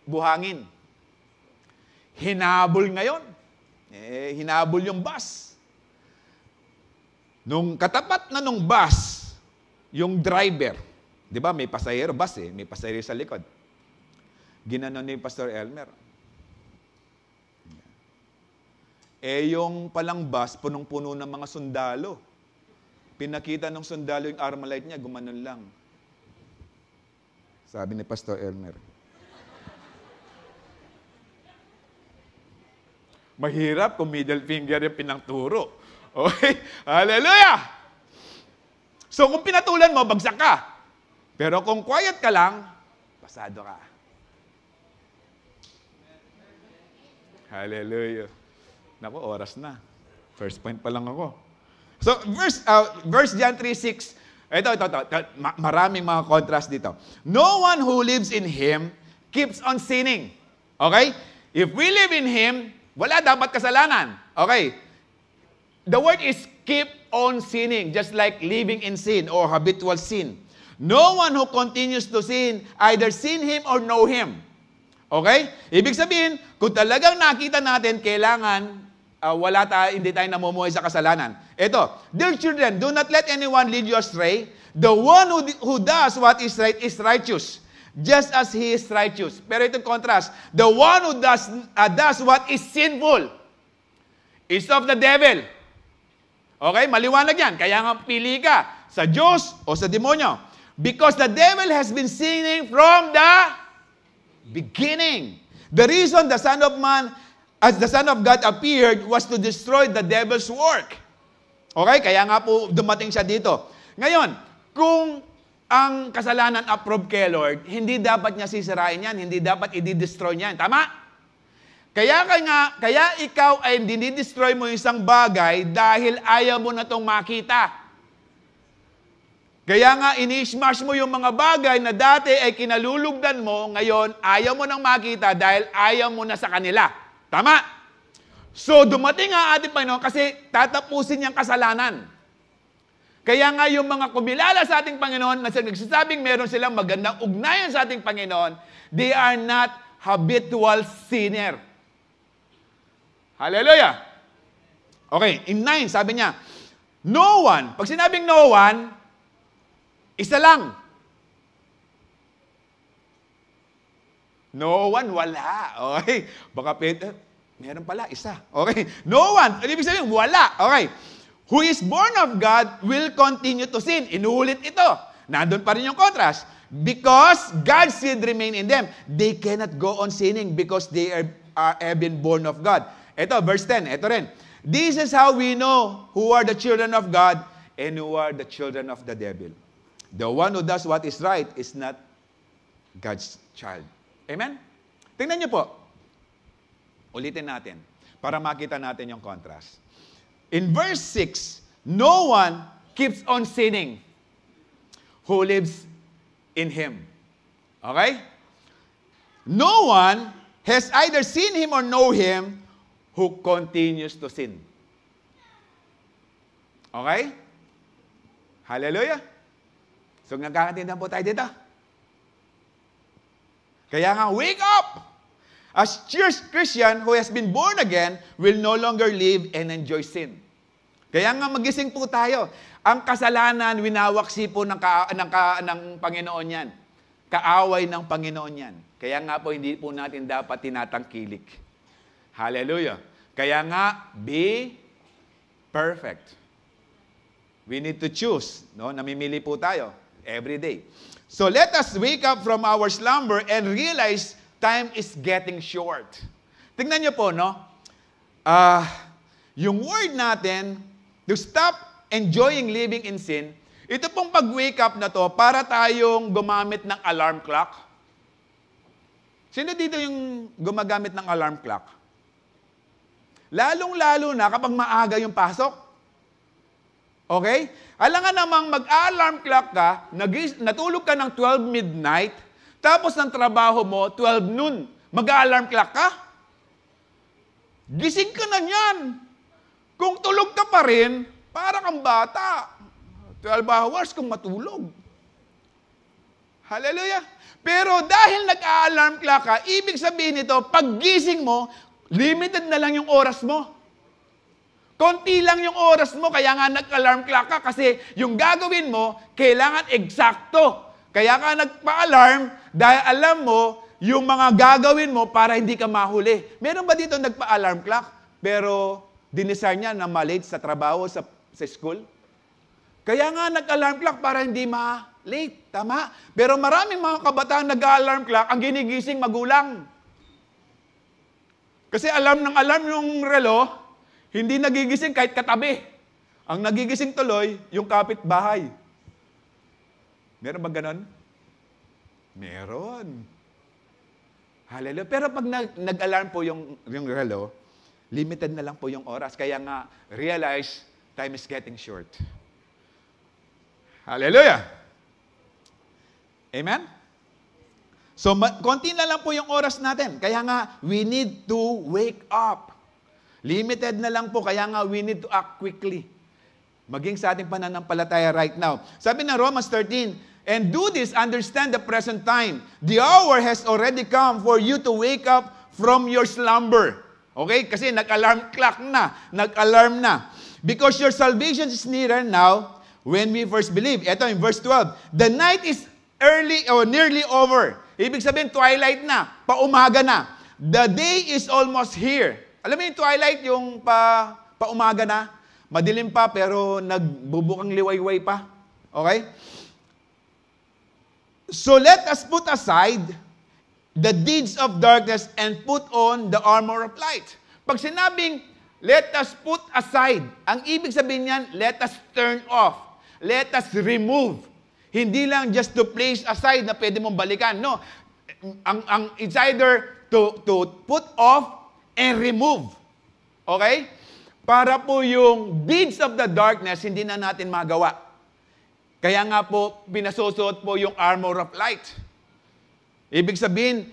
S1: buhangin. Hinabol ngayon. Hinabol yung bus. Nung katapat na nung bus, yung driver, di ba may pasahero bus eh, may pasahero sa likod. Ginanon ni Pastor Elmer. Yung palang bus, punong-puno ng mga sundalo. Pinakita ng sundalo yung Armalite niya, gumanon lang. Sabi ni Pastor Elmer. Mahirap kung middle finger yung pinangturo. Okay? Hallelujah! So kung pinatulan mo, bagsak ka. Pero kung quiet ka lang, pasado ka. Hallelujah. Naku, oras na. First point pa lang ako. So, verse John 3:6. Ito. Maraming mga contrast dito. No one who lives in Him keeps on sinning. Okay? If we live in Him, wala dapat kasalanan. Okay? The word is keep on sinning, just like living in sin or habitual sin. No one who continues to sin either sin Him or know Him. Okay? Ibig sabihin, kung talagang nakita natin, kailangan hindi tayo namumuhay sa kasalanan. Ito, dear children, do not let anyone lead you astray. The one who does what is right is righteous. just as he is righteous. Pero ito contrast, the one who does what is sinful is of the devil. Okay, maliwanag yan. Kaya nga pili ka sa Diyos o sa demonyo. Because the devil has been sinning from the beginning. The reason the Son of Man, as the Son of God appeared, was to destroy the devil's work. Okay, kaya nga po dumating siya dito. Ngayon, kung ang kasalanan approved kay Lord, hindi dapat niya sisirain yan, hindi dapat i-destroy niyan. Tama? Kaya ikaw ay dinidestroy mo isang bagay dahil ayaw mo na itong makita. Kaya nga, ini-smash mo yung mga bagay na dati ay kinalulugdan mo, ngayon ayaw mo nang makita dahil ayaw mo na sa kanila. Tama? So, dumating ang ating Panginoon kasi tatapusin niyang kasalanan. Kaya nga yung mga kumilala sa ating Panginoon na nagsasabing meron silang magandang ugnayan sa ating Panginoon, they are not habitual sinner. Hallelujah! Okay, in 9, sabi niya, no one, pag sinabing no one, isa lang. No one, wala. Okay, baka meron pala, isa. Okay, no one, ibig sabihin, wala. Okay, who is born of God will continue to sin. Inuulit ito. Nandun pa rin yung contrast. Because God's seed remain in them, they cannot go on sinning because they have been born of God. Ito, verse 10, ito rin. This is how we know who are the children of God and who are the children of the devil. The one who does what is right is not God's child. Amen? Tingnan niyo po. Ulitin natin para makita natin yung contrast. In verse 6, no one keeps on sinning who lives in Him. Okay? No one has either seen Him or know Him who continues to sin. Okay? Hallelujah! So, nagkakatindahan po tayo dito. Kaya nga, wake up! As Christian who has been born again will no longer live and enjoy sin. Kaya nga, magising po tayo. Ang kasalanan, winawaksi po ng Panginoon yan. Kaaway ng Panginoon yan. Kaya nga po, hindi po natin dapat tinatangkilik. Hallelujah. Kaya nga, be perfect. We need to choose. No? Namimili po tayo every day. So let us wake up from our slumber and realize time is getting short. Tingnan niyo po, no? Yung word natin, to stop enjoying living in sin, ito pong pag-wake up na to, para tayong gumamit ng alarm clock. Sino dito yung gumagamit ng alarm clock? Lalong-lalo na kapag maaga yung pasok. Okay? Alam nga namang mag-alarm clock ka, natulog ka ng 12 midnight, tapos ng trabaho mo, 12 noon. Mag-alarm clock ka? Gising ka na yan. Kung tulog ka pa rin, para kang bata. 12 hours kung matulog. Hallelujah! Pero dahil nag-alarm clock ka, ibig sabihin nito, pag gising mo, limited na lang yung oras mo. Konti lang yung oras mo, kaya nga nag-alarm clock ka kasi yung gagawin mo, kailangan eksakto. Kaya ka nagpa-alarm dahil alam mo yung mga gagawin mo para hindi ka mahuli. Meron ba dito nagpa-alarm clock pero dinesire niya na malate sa trabaho, sa school? Kaya nga nag-alarm clock para hindi ma-late. Tama? Pero maraming mga kabataan nag-alarm clock, ang ginigising magulang. Kasi alarm yung relo, hindi nagigising kahit katabi. Ang nagigising tuloy, yung kapitbahay. Meron ba ganon? Meron. Hallelujah. Pero pag nag-alarm po yung relo, limited na lang po yung oras. Kaya nga, realize, time is getting short. Hallelujah. Amen? So, konti na lang po yung oras natin. Kaya nga, we need to wake up. Limited na lang po, kaya nga, we need to act quickly. Maging sa ating pananampalataya right now. Sabi ng Romans 13, and do this, understand the present time. The hour has already come for you to wake up from your slumber. Okay? Kasi nag-alarm clock na. Nag-alarm na. Because your salvation is nearer now when we first believe. Ito in verse 12. The night is early or nearly over, Ibig sabihin, twilight na, paumaga na. The day is almost here. Alam mo yung twilight, yung paumaga na, madilim pa pero nagbubukang liwayway pa. Okay? So let us put aside the deeds of darkness and put on the armor of light. Pag sinabing, let us put aside, ang ibig sabihin niyan, let us turn off. Let us remove. Hindi lang just to place aside na pwede mong balikan. No. It's either to put off and remove. Okay? Para po yung deeds of the darkness, hindi na natin magawa. Kaya nga po, pinasusuot po yung armor of light. Ibig sabihin,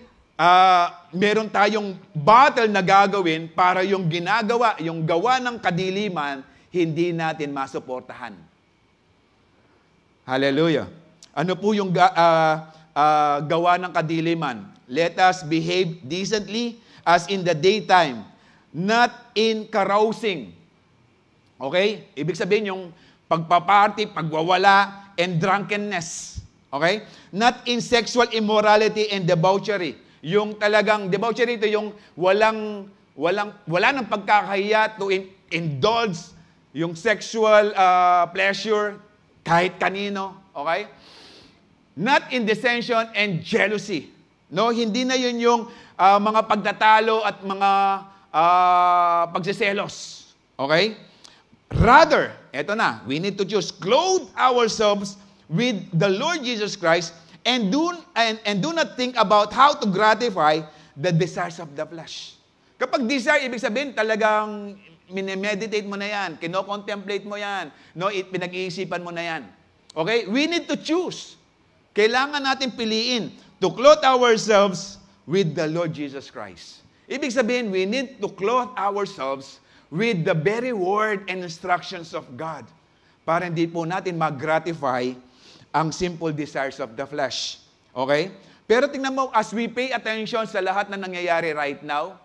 S1: meron tayong battle na gagawin para yung ginagawa, yung gawa ng kadiliman, hindi natin masuportahan. Hallelujah. Ano po yung gawa ng kadiliman? Let us behave decently as in the daytime, not in carousing. Okay? Ibig sabihin yung pagpaparty, pagwawala, and drunkenness. Okay? Not in sexual immorality and debauchery. Yung talagang debauchery, ito yung wala ng pagkakahiya to indulge yung sexual pleasure kahit kanino. Okay? Not in dissension and jealousy. No, hindi na yun yung mga pagtatalo at mga pagsiselos. Okay? Rather, eto na, we need to choose, clothe ourselves with the Lord Jesus Christ and do not think about how to gratify the desires of the flesh. Kapag desire, ibig sabihin talagang minemeditate mo na yan, kino-contemplate mo yan, no, pinag-iisipan mo na yan. Okay? We need to choose. Kailangan natin piliin to clothe ourselves with the Lord Jesus Christ. Ibig sabihin, we need to clothe ourselves with the very word and instructions of God para hindi po natin mag-gratify ang simple desires of the flesh. Okay? Pero tingnan mo, as we pay attention sa lahat na nangyayari right now,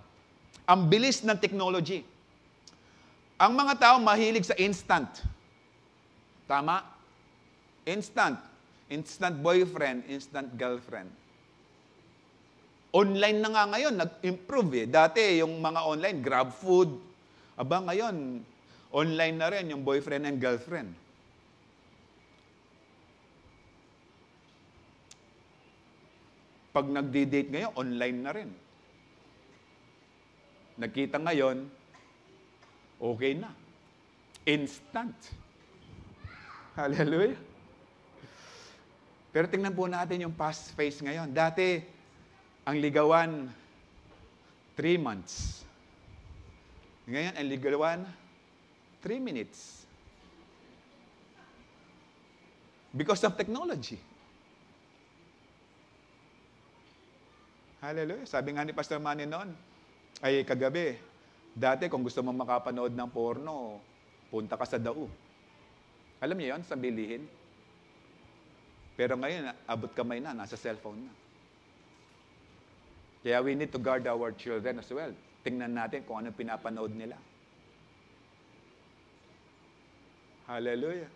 S1: ang bilis ng technology. Ang mga tao mahilig sa instant. Tama? Instant. Instant boyfriend, instant girlfriend. Online na nga ngayon, nag-improve eh. Dati, yung mga online, grab food. Aba, ngayon, online na rin yung boyfriend and girlfriend. Pag nagdi-date ngayon, online na rin. Nagkita ngayon, okay na. Instant. Hallelujah. Pero tingnan po natin yung past phase ngayon. Dati, ang ligawan, 3 months. Ngayon, ang ligawan, 3 minutes. Because of technology. Hallelujah. Sabi nga ni Pastor Manny noon, ay kagabi, dati kung gusto mo makapanood ng porno, punta ka sa DAU. Alam niyo yun, sa bilihin. Pero ngayon, abot kamay na, nasa cellphone na. Kaya we need to guard our children as well. Tingnan natin kung ano pinapanood nila. Hallelujah.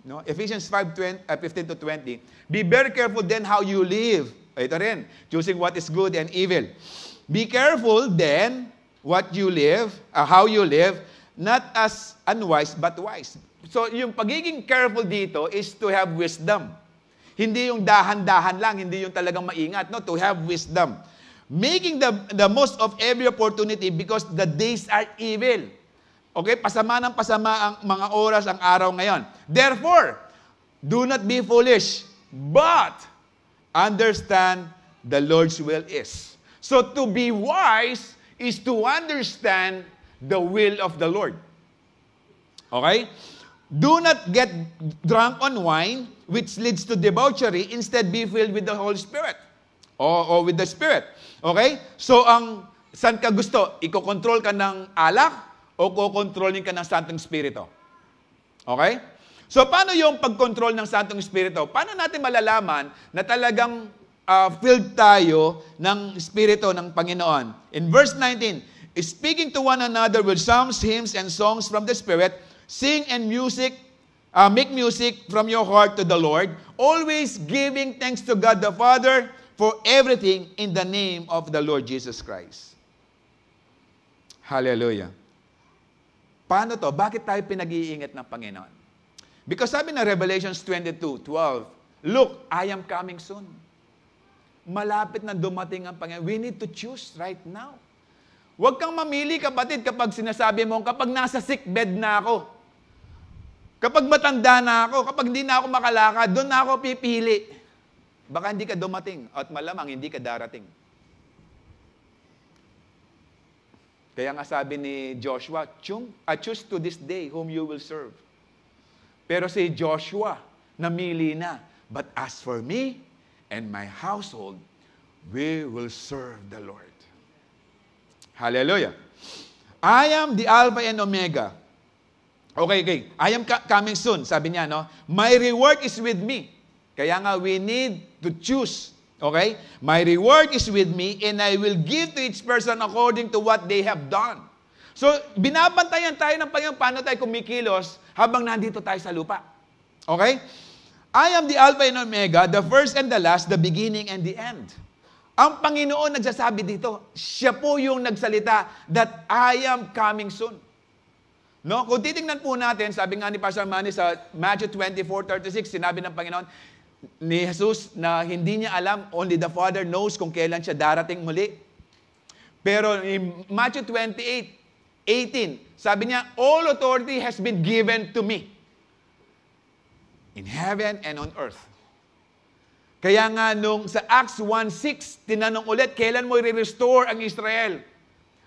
S1: No? Ephesians 5:15 to 20. Be very careful then how you live. Ito rin, choosing what is good and evil. Be careful then what you live, how you live, not as unwise but wise. So yung pagiging careful dito is to have wisdom. Hindi yung dahan-dahan lang, hindi yung talagang maingat, no, to have wisdom. Making the most of every opportunity because the days are evil. Okay, pasama ng pasama ang mga oras, ang araw ngayon. Therefore, do not be foolish, but understand the Lord's will is. So to be wise is to understand the will of the Lord. Okay? Do not get drunk on wine, which leads to debauchery. Instead, be filled with the Holy Spirit. O with the Spirit. Okay? So, saan ka gusto? Iko-control ka ng alak o ko-controlling ka ng Santong Espiritu? Okay? So, paano yung pag-control ng Santong Espiritu? Paano natin malalaman na talagang filled tayo ng Espiritu ng Panginoon? In verse 19, speaking to one another with psalms, hymns, and songs from the Spirit, sing and music make music from your heart to the Lord, always giving thanks to God the Father for everything in the name of the Lord Jesus Christ. Hallelujah. Paano to? Bakit tayo pinag-iingat ng Panginoon? Because sabi na Revelations 22:12, look, I am coming soon. Malapit na dumating ang Panginoon. We need to choose right now. Huwag kang mamili, kapatid, kapag sinasabi mo, kapag nasa sick bed na ako, kapag matanda na ako, kapag hindi na ako makalakad, doon na ako pipili. Baka hindi ka dumating at malamang hindi ka darating. Kaya nga sabi ni Joshua, choose to this day whom you will serve. Pero si Joshua, namili na, but as for me and my household, we will serve the Lord. Hallelujah. I am the Alpha and Omega. Okay. I am coming soon, sabi niya, no? My reward is with me. Kaya nga, we need to choose. Okay? My reward is with me, and I will give to each person according to what they have done. So, binabantayan tayo ng Panginoon paano tayo kumikilos habang nandito tayo sa lupa. Okay? I am the Alpha and Omega, the first and the last, the beginning and the end. Ang Panginoon nagsasabi dito, siya po yung nagsalita that I am coming soon. No? Kung titingnan po natin, sabi nga ni Pastor Manny sa Matthew 24:36, sinabi ng Panginoon ni Jesus na hindi niya alam, only the Father knows kung kailan siya darating muli. Pero in Matthew 28:18, sabi niya, all authority has been given to me in heaven and on earth. Kaya nga nung sa Acts 1:6, tinanong ulit, kailan mo i-restore ang Israel?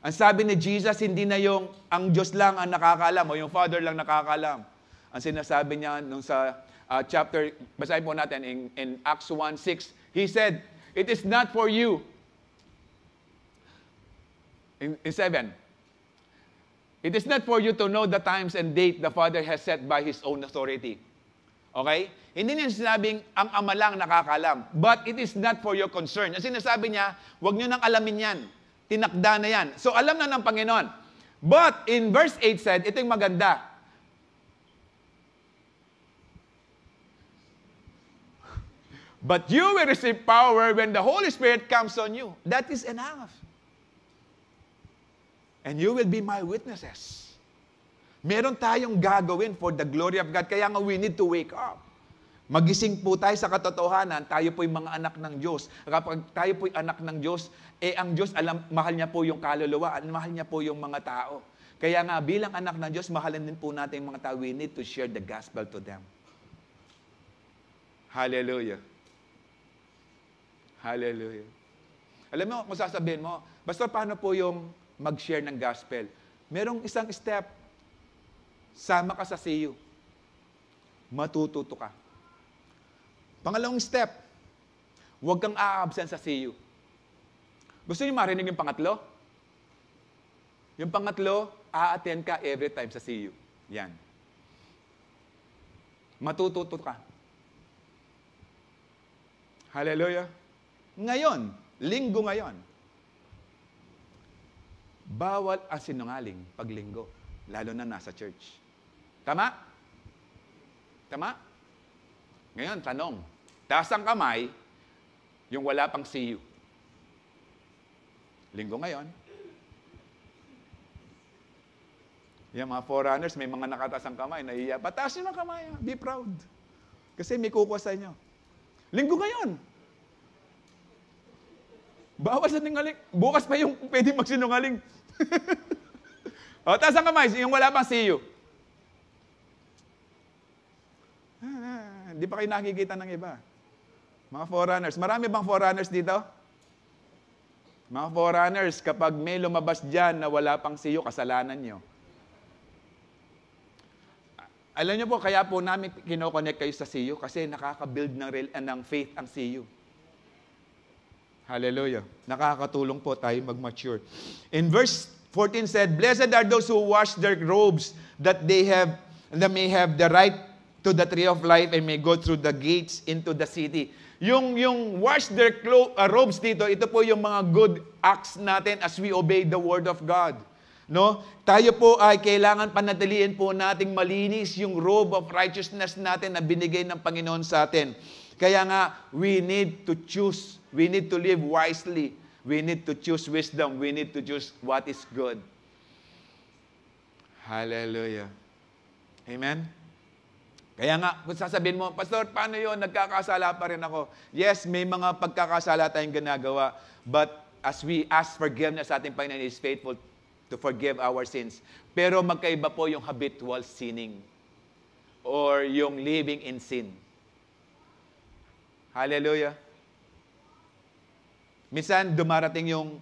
S1: Ang sabi ni Jesus, hindi na yung ang Diyos lang ang nakakaalam o yung Father lang nakakaalam. Ang sinasabi niya nung sa chapter, basahin po natin in Acts 1:6, He said, it is not for you. In 7, it is not for you to know the times and date the Father has set by His own authority. Okay? Hindi niya sinabing ang Ama lang nakakalam. But it is not for your concern. Ang sinasabi niya, huwag niyo nang alamin yan. Tinakda na yan. So alam na ng Panginoon. But in verse 8 said, ito yung maganda. But you will receive power when the Holy Spirit comes on you. That is enough. And you will be my witnesses. Meron tayong gagawin for the glory of God. Kaya nga we need to wake up. Magising po tayo sa katotohanan, tayo po'y mga anak ng Diyos. Kapag tayo po'y anak ng Diyos, ang Diyos, mahal niya po yung kaluluwa, mahal niya po yung mga tao. Kaya nga, bilang anak ng Diyos, mahalin din po natin yung mga tao. We need to share the gospel to them. Hallelujah. Hallelujah. Alam mo, kung sasabihin mo, Pastor, paano po yung mag-share ng gospel? Merong isang step. Sama ka sa CU. Matututo ka. Pangalawang step, huwag kang a-absent sa CU. Gusto niyo marinig yung pangatlo? Yung pangatlo, a-attend ka every time sa CU. Yan. Matututo ka. Hallelujah. Ngayon, linggo ngayon, bawal ang sinungaling pag linggo, lalo na nasa church. Tama? Tama? Ngayon, tanong. Taas ang kamay, yung wala pang CU. Linggo ngayon. Yung mga forerunners, may mga nakataas ang kamay, naiiya. Pataas nyo ng kamay. Be proud. Kasi may kukuha sa inyo. Linggo ngayon. Bawal sa sinungaling. Bukas pa yung pwede magsinungaling. O, taas ang kamay, yung wala pang CU. Hindi pa kayo nakikita ng iba. Mga forerunners. Marami bang forerunners dito? Mga forerunners, kapag may lumabas dyan na wala pang CU, kasalanan nyo. Alam nyo po, kaya po namin kinoconnect kayo sa CU kasi nakaka-build ng faith ang CU. Hallelujah. Nakakatulong po tayo mag-mature. In verse 14 said, Blessed are those who wash their robes that they may have the right to the tree of life and may go through the gates into the city. Yung wash their robes dito, ito po yung mga good acts natin as we obey the word of God. No? Tayo po ay kailangan panatiliin po nating malinis yung robe of righteousness natin na binigay ng Panginoon sa atin. Kaya nga, we need to choose. We need to live wisely. We need to choose wisdom. We need to choose what is good. Hallelujah. Amen? Kaya nga, kung sasabihin mo, Pastor, paano yun? Nagkakasala pa rin ako. Yes, may mga pagkakasala tayong ginagawa. But as we ask forgiveness sa ating Panginoon, is faithful to forgive our sins. Pero magkaiba po yung habitual sinning or yung living in sin. Hallelujah. Minsan, dumarating yung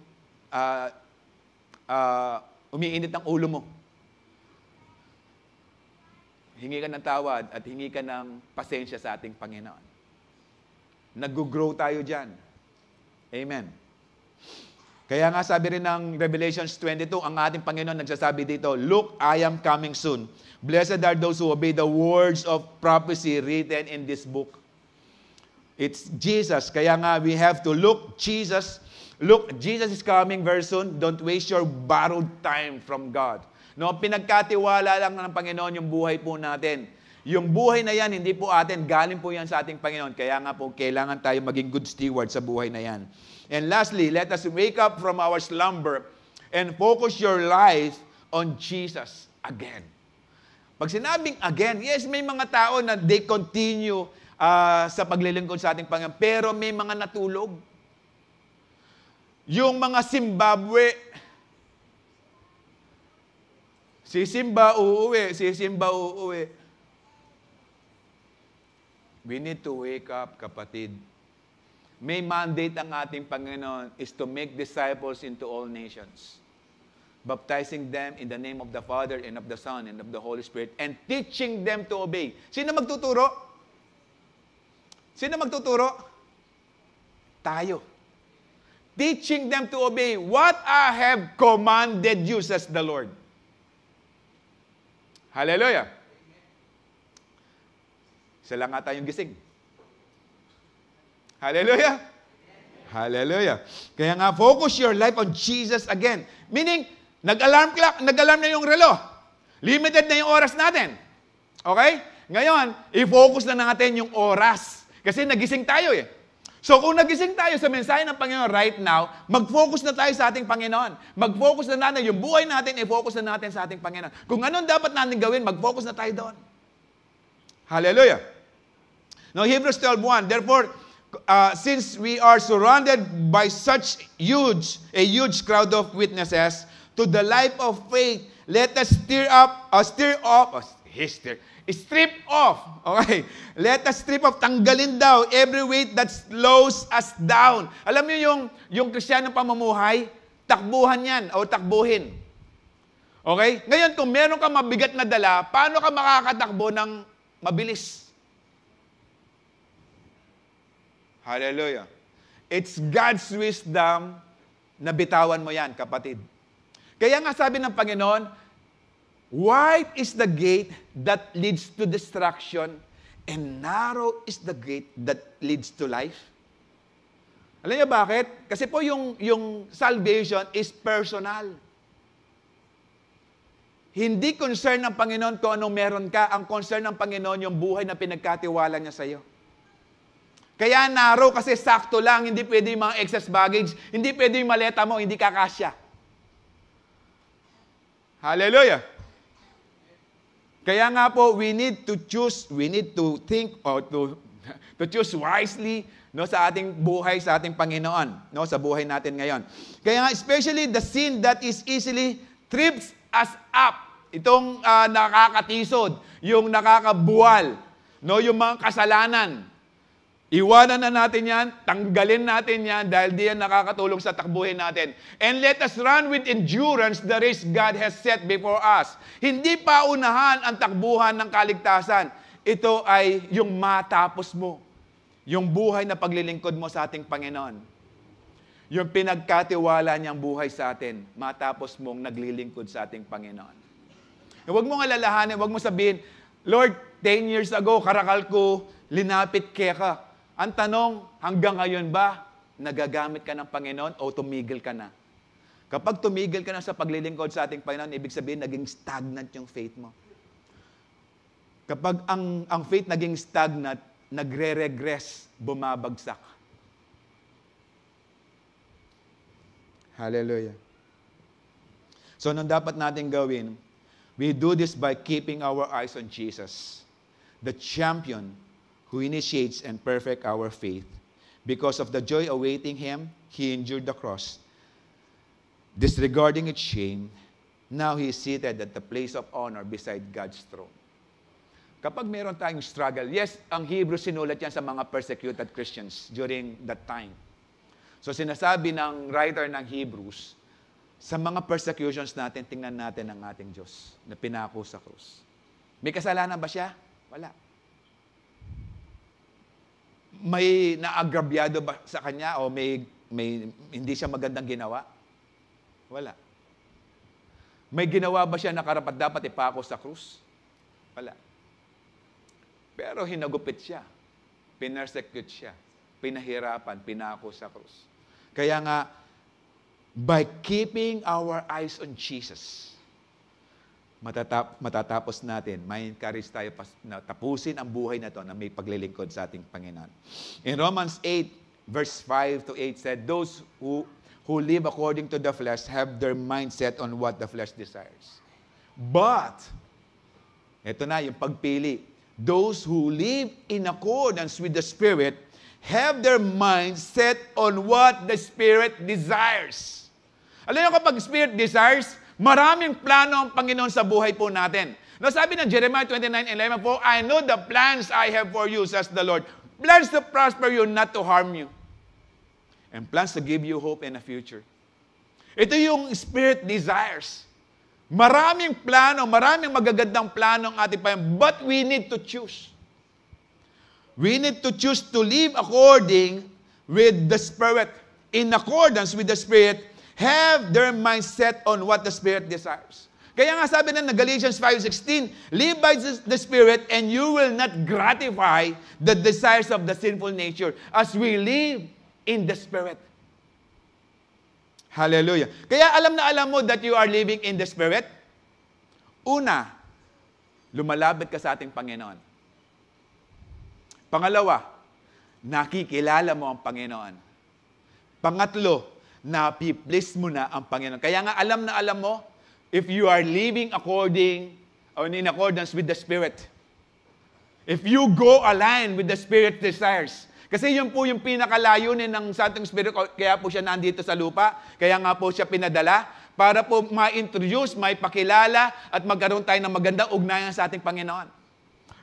S1: umiinit ang ulo mo. Hingi ka ng tawad at hingi ka ng pasensya sa ating Panginoon. Nag-grow tayo dyan. Amen. Kaya nga sabi rin ng Revelations 22, ang ating Panginoon nagsasabi dito, "Look, I am coming soon. Blessed are those who obey the words of prophecy written in this book." It's Jesus. Kaya nga we have to look Jesus. Look, Jesus is coming very soon. Don't waste your borrowed time from God. No, pinagkatiwala lang ng Panginoon yung buhay po natin. Yung buhay na yan, hindi po atin. Galing po yan sa ating Panginoon. Kaya nga po, kailangan tayo maging good steward sa buhay na yan. And lastly, let us wake up from our slumber and focus your life on Jesus again. Pag sinabing again, yes, may mga tao na they continue sa paglilingkod sa ating Panginoon, pero may mga natulog. Yung mga Zimbabwe, sisimba uuwi. We need to wake up, kapatid. May mandate ang ating Panginoon is to make disciples into all nations, baptizing them in the name of the Father and of the Son and of the Holy Spirit, and teaching them to obey. Sino magtuturo? Sino magtuturo? Tayo. Teaching them to obey what I have commanded you, says the Lord. Hallelujah. Isa lang nga tayong gising. Hallelujah. Hallelujah. Kaya nga, focus your life on Jesus again. Meaning, nag-alarm na yung relo. Limited na yung oras natin. Okay? Ngayon, i-focus na natin yung oras. Kasi nagising tayo eh. So kung nagising tayo sa mensahe ng Panginoon right now, mag-focus na tayo sa ating Panginoon. Mag-focus na natin, yung buhay natin, i-focus na natin sa ating Panginoon. Kung anong dapat natin gawin, mag-focus na tayo doon. Hallelujah. Now, Hebrews 12:1, therefore, since we are surrounded by such a huge crowd of witnesses to the life of faith, let us strip off. Okay. Let us strip off, tanggalin daw every weight that slows us down. Alam niyo yung Kristiyanong pamumuhay, takbuhan yan o takbuhin. Okay? Ngayon, kung meron ka mabigat na dala, paano ka makakatakbo ng mabilis? Hallelujah. It's God's wisdom na bitawan mo yan, kapatid. Kaya nga sabi ng Panginoon, wide is the gate that leads to destruction, and narrow is the gate that leads to life. Alam niyo bakit? Kasi po yung salvation is personal. Hindi concern ng Panginoon kung anong meron ka. Ang concern ng Panginoon yung buhay na pinagkatiwala niya sa iyo. Kaya narrow kasi sakto lang, hindi pwede yung mga excess baggage, hindi pwede yung maleta mo, hindi kakasya. Hallelujah! Kaya nga po, we need to think or to choose wisely no, sa ating buhay, sa ating Panginoon, no, sa buhay natin ngayon. Kaya nga, especially the sin that is easily trips us up. Itong nakakatisod, yung nakakabuwal, no, yung mga kasalanan. Iwanan na natin yan, tanggalin natin yan dahil di yan nakakatulong sa takbuhin natin. And let us run with endurance the race God has set before us. Hindi pa unahan ang takbuhan ng kaligtasan. Ito ay yung matapos mo. Yung buhay na paglilingkod mo sa ating Panginoon. Yung pinagkatiwala niyang buhay sa atin, matapos mong naglilingkod sa ating Panginoon. Huwag mong alalahanin, huwag mong sabihin, Lord, 10 years ago, karakal ko, linapit kaya ka. Ang tanong, hanggang ngayon ba, nagagamit ka ng Panginoon o tumigil ka na? Kapag tumigil ka na sa paglilingkod sa ating Panginoon, ibig sabihin, naging stagnant yung faith mo. Kapag ang faith naging stagnant, nagre-regress, bumabagsak. Hallelujah. So, anong dapat natin gawin? We do this by keeping our eyes on Jesus, the champion who initiates and perfect our faith. Because of the joy awaiting Him, He endured the cross. Disregarding its shame, now He is seated at the place of honor beside God's throne. Kapag meron tayong struggle, yes, ang Hebrew sinulat yan sa mga persecuted Christians during that time. So sinasabi ng writer ng Hebrews, sa mga persecutions natin, tingnan natin ang ating Diyos na pinako sa krus. May kasalanan ba siya? Wala. May naagrabyado ba sa kanya o may hindi siya magandang ginawa? Wala. May ginawa ba siya na karapat-dapat ipako sa krus? Wala. Pero hinagupit siya. Pinersecute siya. Pinahirapan, pinako sa krus. Kaya nga, by keeping our eyes on Jesus, matatapos natin, may encourage tayo na tapusin ang buhay na ito na may paglilingkod sa ating Panginoon. In Romans 8, verse 5 to 8 said, those who live according to the flesh have their mindset on what the flesh desires. But, ito na yung pagpili, those who live in accordance with the Spirit have their mind set on what the Spirit desires. Alam niyo, kapag Spirit desires, maraming plano ang Panginoon sa buhay po natin. No, sabi ng Jeremiah 29:11 po, I know the plans I have for you, says the Lord. Plans to prosper you, not to harm you. And plans to give you hope and a future. Ito yung Spirit desires. Maraming plano, maraming magagandang plano ang ating Panginoon, but we need to choose. We need to choose to live according with the Spirit. In accordance with the Spirit, have their mind set on what the Spirit desires. Kaya nga sabi na Galatians 5:16, live by the Spirit and you will not gratify the desires of the sinful nature as we live in the Spirit. Hallelujah. Kaya alam na alam mo that you are living in the Spirit. Una, lumalapit ka sa ating Panginoon. Pangalawa, nakikilala mo ang Panginoon. Pangatlo, napi-please mo na ang Panginoon. Kaya nga alam na alam mo, if you are living according or in accordance with the Spirit, if you go align with the Spirit desires, kasi yun po yung pinakalayunin ng Santong Espiritu, kaya po siya nandito sa lupa, kaya nga po siya pinadala, para po ma-introduce, maipakilala, at magkaroon tayo ng magandang ugnayan sa ating Panginoon.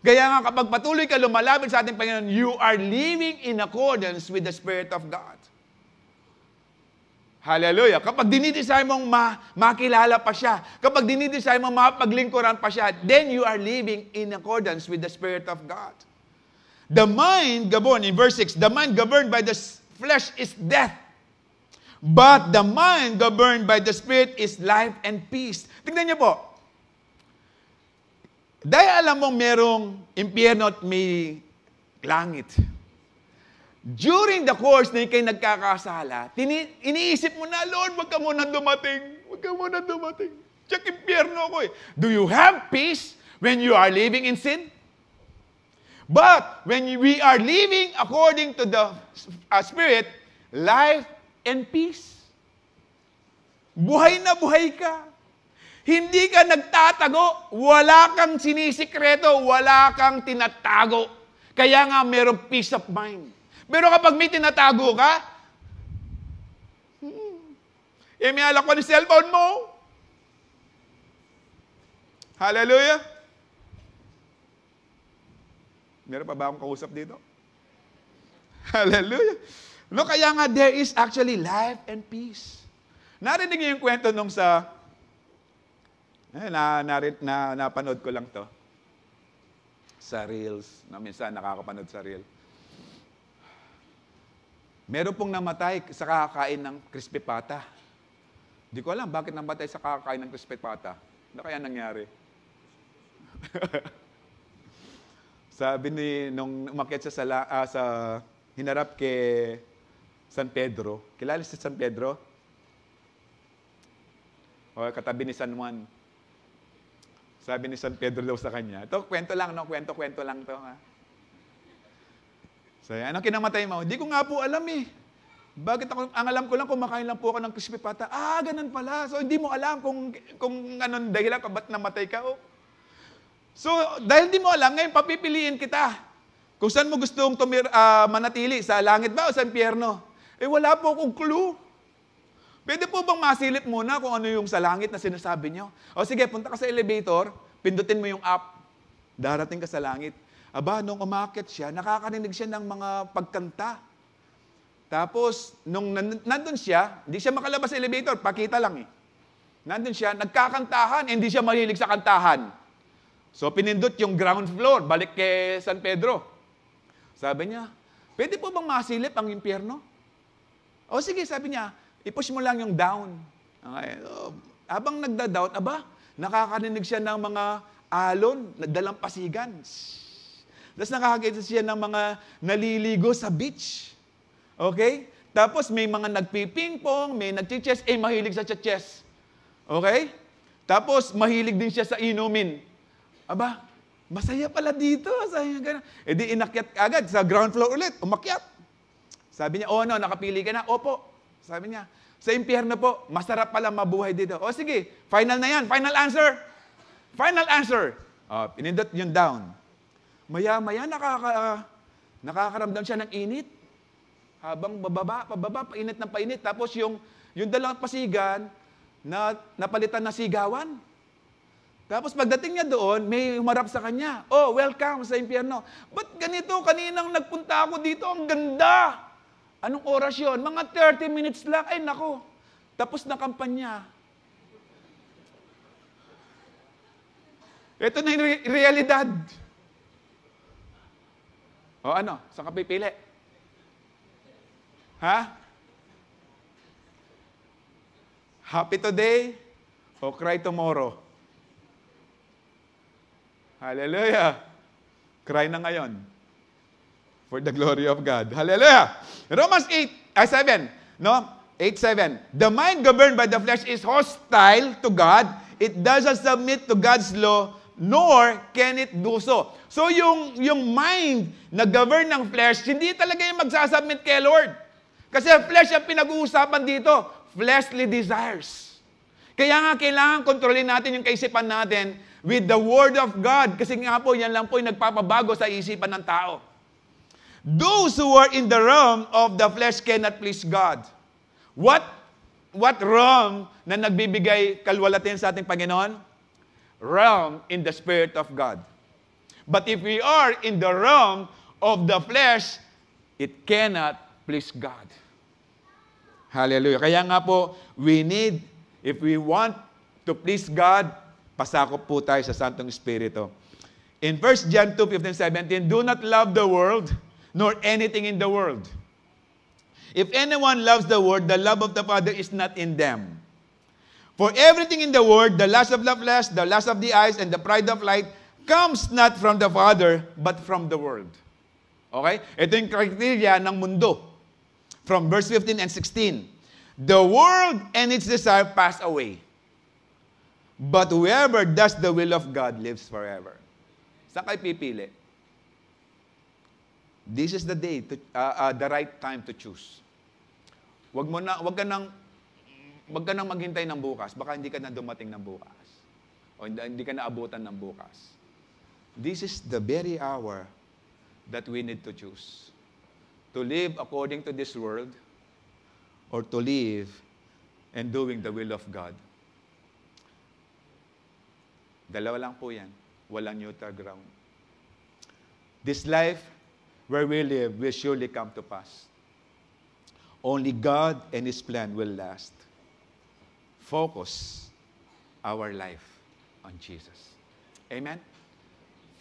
S1: Kaya nga kapag patuloy ka lumalapit sa ating Panginoon, you are living in accordance with the Spirit of God. Hallelujah. Kapag dinidesire mong makilala pa siya, kapag dinidesire mong mapaglingkuran pa siya, then you are living in accordance with the Spirit of God. The mind governed, in verse 6, the mind governed by the flesh is death. But the mind governed by the Spirit is life and peace. Tingnan niyo po. Dahil alam mong merong impyerno at may langit. During the course na ikay nagkakasala, iniisip mo na, Lord, wag ka muna dumating. Wag ka muna dumating. Check impyerno ko eh. Do you have peace when you are living in sin? But when we are living according to the Spirit, life and peace. Buhay na buhay ka. Hindi ka nagtatago, wala kang sinisikreto, wala kang tinatago. Kaya nga mayroong peace of mind. Pero kapag may tinatago ka, may alak ko ng cellphone mo. Hallelujah. Meron pa ba akong kausap dito? Hallelujah. No, kaya nga there is actually life and peace. Narinig niyo yung kwento nung sa napanood ko lang to sa Reels, na minsan nakakapanood sa Reel. Meron pong namatay sa kakakain ng crispy pata. Di ko alam bakit namatay sa kakakain ng crispy pata. Ano kaya nangyari? Sabi nung umakyat siya sa hinarap kay San Pedro. Kilala si San Pedro? O katabi ni San Juan. Sabi ni San Pedro daw sa kanya, ito, kwento lang, no? Kwento lang to, ha? So, anong kinamatay mo? Di ko nga po alam eh. Bakit ako, ang alam ko lang, kumakain lang po ako ng crispy pata. Ganun pala. So, hindi mo alam kung anong dahilan ka, ba't namatay ka, oh. So, dahil di mo alam, ngayon papipiliin kita. Kung saan mo gustong manatili, sa langit ba o sa impyerno? Wala po akong clue. Pwede po bang masilip muna kung ano yung sa langit na sinasabi nyo? O sige, punta ka sa elevator, pindutin mo yung app, darating ka sa langit. Nung umakyat siya, nakakarinig siya ng mga pagkanta. Tapos, nung nandun siya, hindi siya makalabas sa elevator, pakita lang eh. Nandun siya, nagkakantahan, hindi siya mahilig sa kantahan. So, pinindot yung ground floor, balik kay San Pedro. Sabi niya, pwede po bang masilip ang impyerno? O sige, sabi niya, i-push mo lang yung down. Okay. So, habang nagda-down, nakakarinig siya ng mga alon, dalampasigan. Tapos nakakakita siya ng mga naliligo sa beach. Okay? Tapos may mga nagpipingpong, may nagchichess, mahilig sa chess. Okay? Tapos mahilig din siya sa inumin. Masaya pala dito. Di inakyat agad sa ground floor ulit, umakyat. Sabi niya, nakapili ka na? Opo. Sabi niya, sa impyerno po, masarap pala mabuhay dito. O sige, final na yan. Final answer. Final answer. Pinindot yung down. Maya-maya, nakakaramdam siya ng init. Habang pababa, painit ng painit. Tapos yung dalawang pasigan, napalitan na sigawan. Tapos pagdating niya doon, may humarap sa kanya. Welcome sa impyerno. Ba't ganito? Kaninang nagpunta ako dito, ang ganda. Anong oras yun? Mga 30 minutes lang. Nako. Tapos na kampanya. Ito na yung realidad. Saan ka pipili? Happy today o cry tomorrow? Hallelujah. Cry na ngayon. For the glory of God. Hallelujah! Romans 7. 8:7. The mind governed by the flesh is hostile to God. It doesn't submit to God's law, nor can it do so. So yung mind na govern ng flesh, hindi talaga yung magsasubmit kay Lord. Kasi flesh ang pinag-uusapan dito. Fleshly desires. Kaya nga kailangan kontrolin natin yung kaisipan natin with the Word of God. Kasi nga po, yan lang po yung nagpapabago sa isipan ng tao. Those who are in the realm of the flesh cannot please God. What realm na nagbibigay kalwalhatian sa ating Panginoon? Realm in the Spirit of God. But if we are in the realm of the flesh, it cannot please God. Hallelujah. Kaya nga po, if we want to please God, pasakop po tayo sa Santong Espiritu. In 1 John 2:15-17, do not love the world, nor anything in the world. If anyone loves the world, the love of the Father is not in them. For everything in the world, the lust of the flesh, the lust of the eyes, and the pride of life, comes not from the Father, but from the world. Okay? Ito yung criteria ng mundo. From verse 15 and 16. The world and its desire pass away. But whoever does the will of God lives forever. Saan kayo pipili? This is the day, the right time to choose. Wag ka nang maghintay ng bukas. Baka hindi ka na dumating ng bukas. O hindi ka na abutan ng bukas. This is the very hour that we need to choose. To live according to this world or to live and doing the will of God. Dalawa lang po yan. Walang neutral ground. This life where we live will surely come to pass. Only God and His plan will last. Focus our life on Jesus. Amen?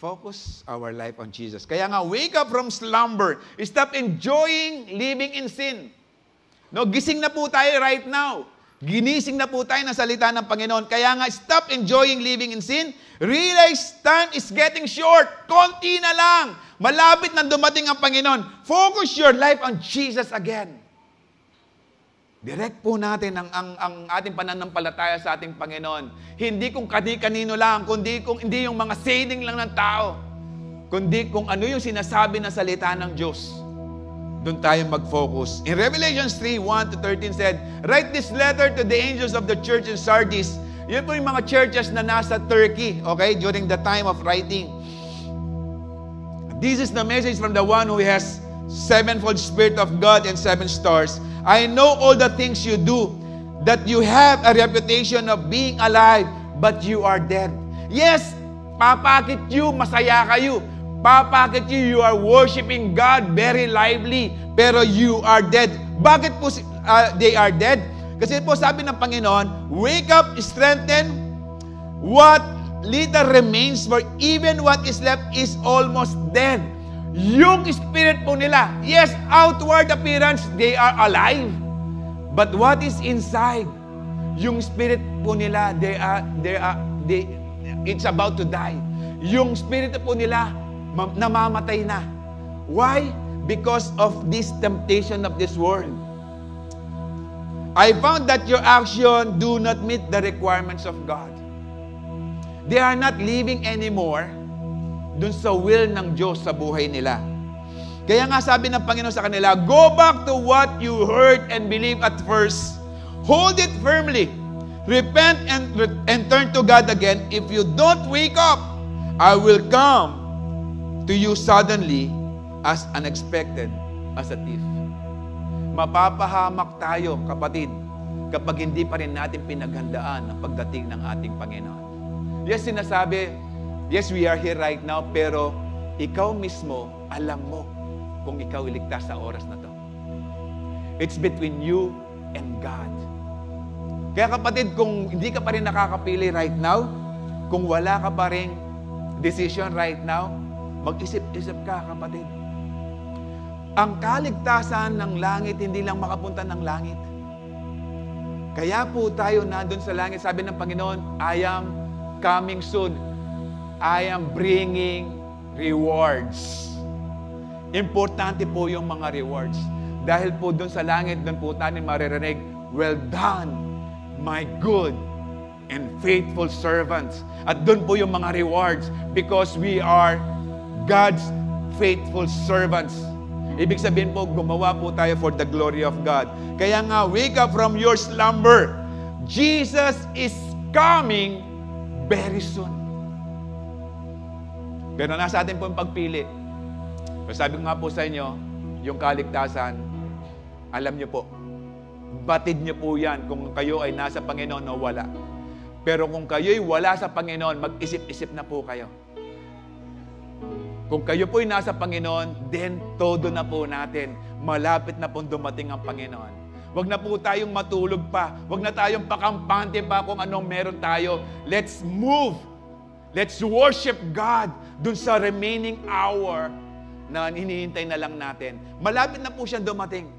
S1: Focus our life on Jesus. Kaya nga, wake up from slumber. Stop enjoying living in sin. No, gising na po tayo right now. Ginising na po tayo ng salita ng Panginoon. Kaya nga, stop enjoying living in sin. Realize time is getting short. Konti na lang. Malapit na dumating ang Panginoon. Focus your life on Jesus again. Direct po natin ang ating pananampalataya sa ating Panginoon. Hindi kung kani-kanino lang, hindi yung mga saying lang ng tao, kundi kung ano yung sinasabi na salita ng Diyos. Doon tayo mag-focus. In Revelations 3:1-13 said, "Write this letter to the angels of the church in Sardis." Yun po yung mga churches na nasa Turkey, okay, during the time of writing. "This is the message from the one who has sevenfold Spirit of God and 7 stars. I know all the things you do, that you have a reputation of being alive, but you are dead." Yes, papakit you, masaya kayo. Papakit you are worshiping God very lively, pero you are dead. Bakit po they are dead? Kasi po sabi ng Panginoon, "Wake up, strengthen what little remains, for even what is left is almost dead." Yung spirit po nila, yes, outward appearance, they are alive. But what is inside? Yung spirit po nila, it's about to die. Yung spirit po nila, namamatay na. Why? Because of this temptation of this world. "I found that your action do not meet the requirements of God." They are not living anymore dun sa will ng Diyos sa buhay nila. Kaya nga sabi ng Panginoon sa kanila, "Go back to what you heard and believed at first. Hold it firmly. Repent and turn to God again. If you don't wake up, I will come to you suddenly as unexpected as a thief." Mapapahamak tayo, kapatid, kapag hindi pa rin natin pinaghandaan ang pagdating ng ating Panginoon. Yes, sinasabi, yes, we are here right now, pero ikaw mismo, alam mo kung ikaw iligtas sa oras na to. It's between you and God. Kaya kapatid, kung hindi ka pa rin nakakapili right now, kung wala ka pa rin decision right now, mag-isip-isip ka, kapatid. Ang kaligtasan ng langit, hindi lang makapunta ng langit. Kaya po tayo nandun sa langit. Sabi ng Panginoon, "I am coming soon. I am bringing rewards." Importante po yung mga rewards. Dahil po dun sa langit, dun po tayo maririnig, "Well done, my good and faithful servants." At dun po yung mga rewards, because we are God's faithful servants. Ibig sabihin po, gumawa po tayo for the glory of God. Kaya nga, wake up from your slumber. Jesus is coming very soon. Pero nasa atin po yung pagpili. Pero sabi ko nga po sa inyo, yung kaligtasan, alam nyo po, batid nyo po yan kung kayo ay nasa Panginoon o wala. Pero kung kayo'y wala sa Panginoon, mag-isip-isip na po kayo. Kung kayo po'y nasa Panginoon, then todo na po natin. Malapit na pong dumating ang Panginoon. Huwag na po tayong matulog pa. Huwag na tayong pakampante pa kung anong meron tayo. Let's move. Let's worship God dun sa remaining hour na hinihintay na lang natin. Malapit na po siyang dumating.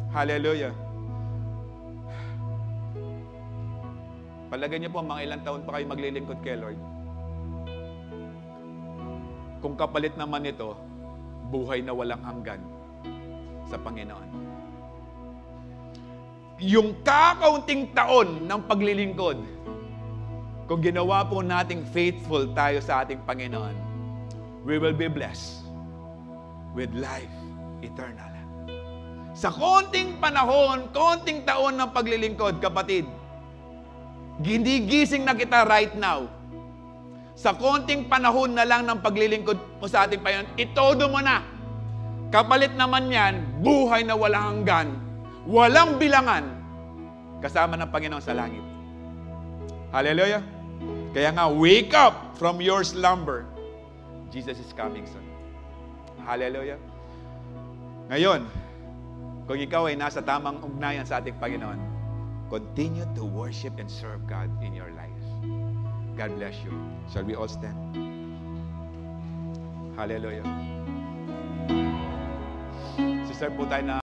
S1: Hallelujah. Palagay niyo po, mga ilang taon pa kayo maglilingkod kay Lord. Kung kapalit naman ito, buhay na walang hanggan sa Panginoon. Yung kakaunting taon ng paglilingkod, kung ginawa po nating faithful tayo sa ating Panginoon, we will be blessed with life eternal. Sa konting panahon, konting taon ng paglilingkod, kapatid, ginigising na kita right now. Sa konting panahon na lang ng paglilingkod mo sa ating Panginoon, itodo mo na. Kapalit naman yan, buhay na walang hanggan, walang bilangan, kasama ng Panginoon sa langit. Hallelujah! Kaya nga, wake up from your slumber. Jesus is coming soon. Hallelujah! Ngayon, kung ikaw ay nasa tamang ugnayan sa ating Panginoon, continue to worship and serve God in your life. God bless you. Shall we all stand? Hallelujah. Sister po tayo na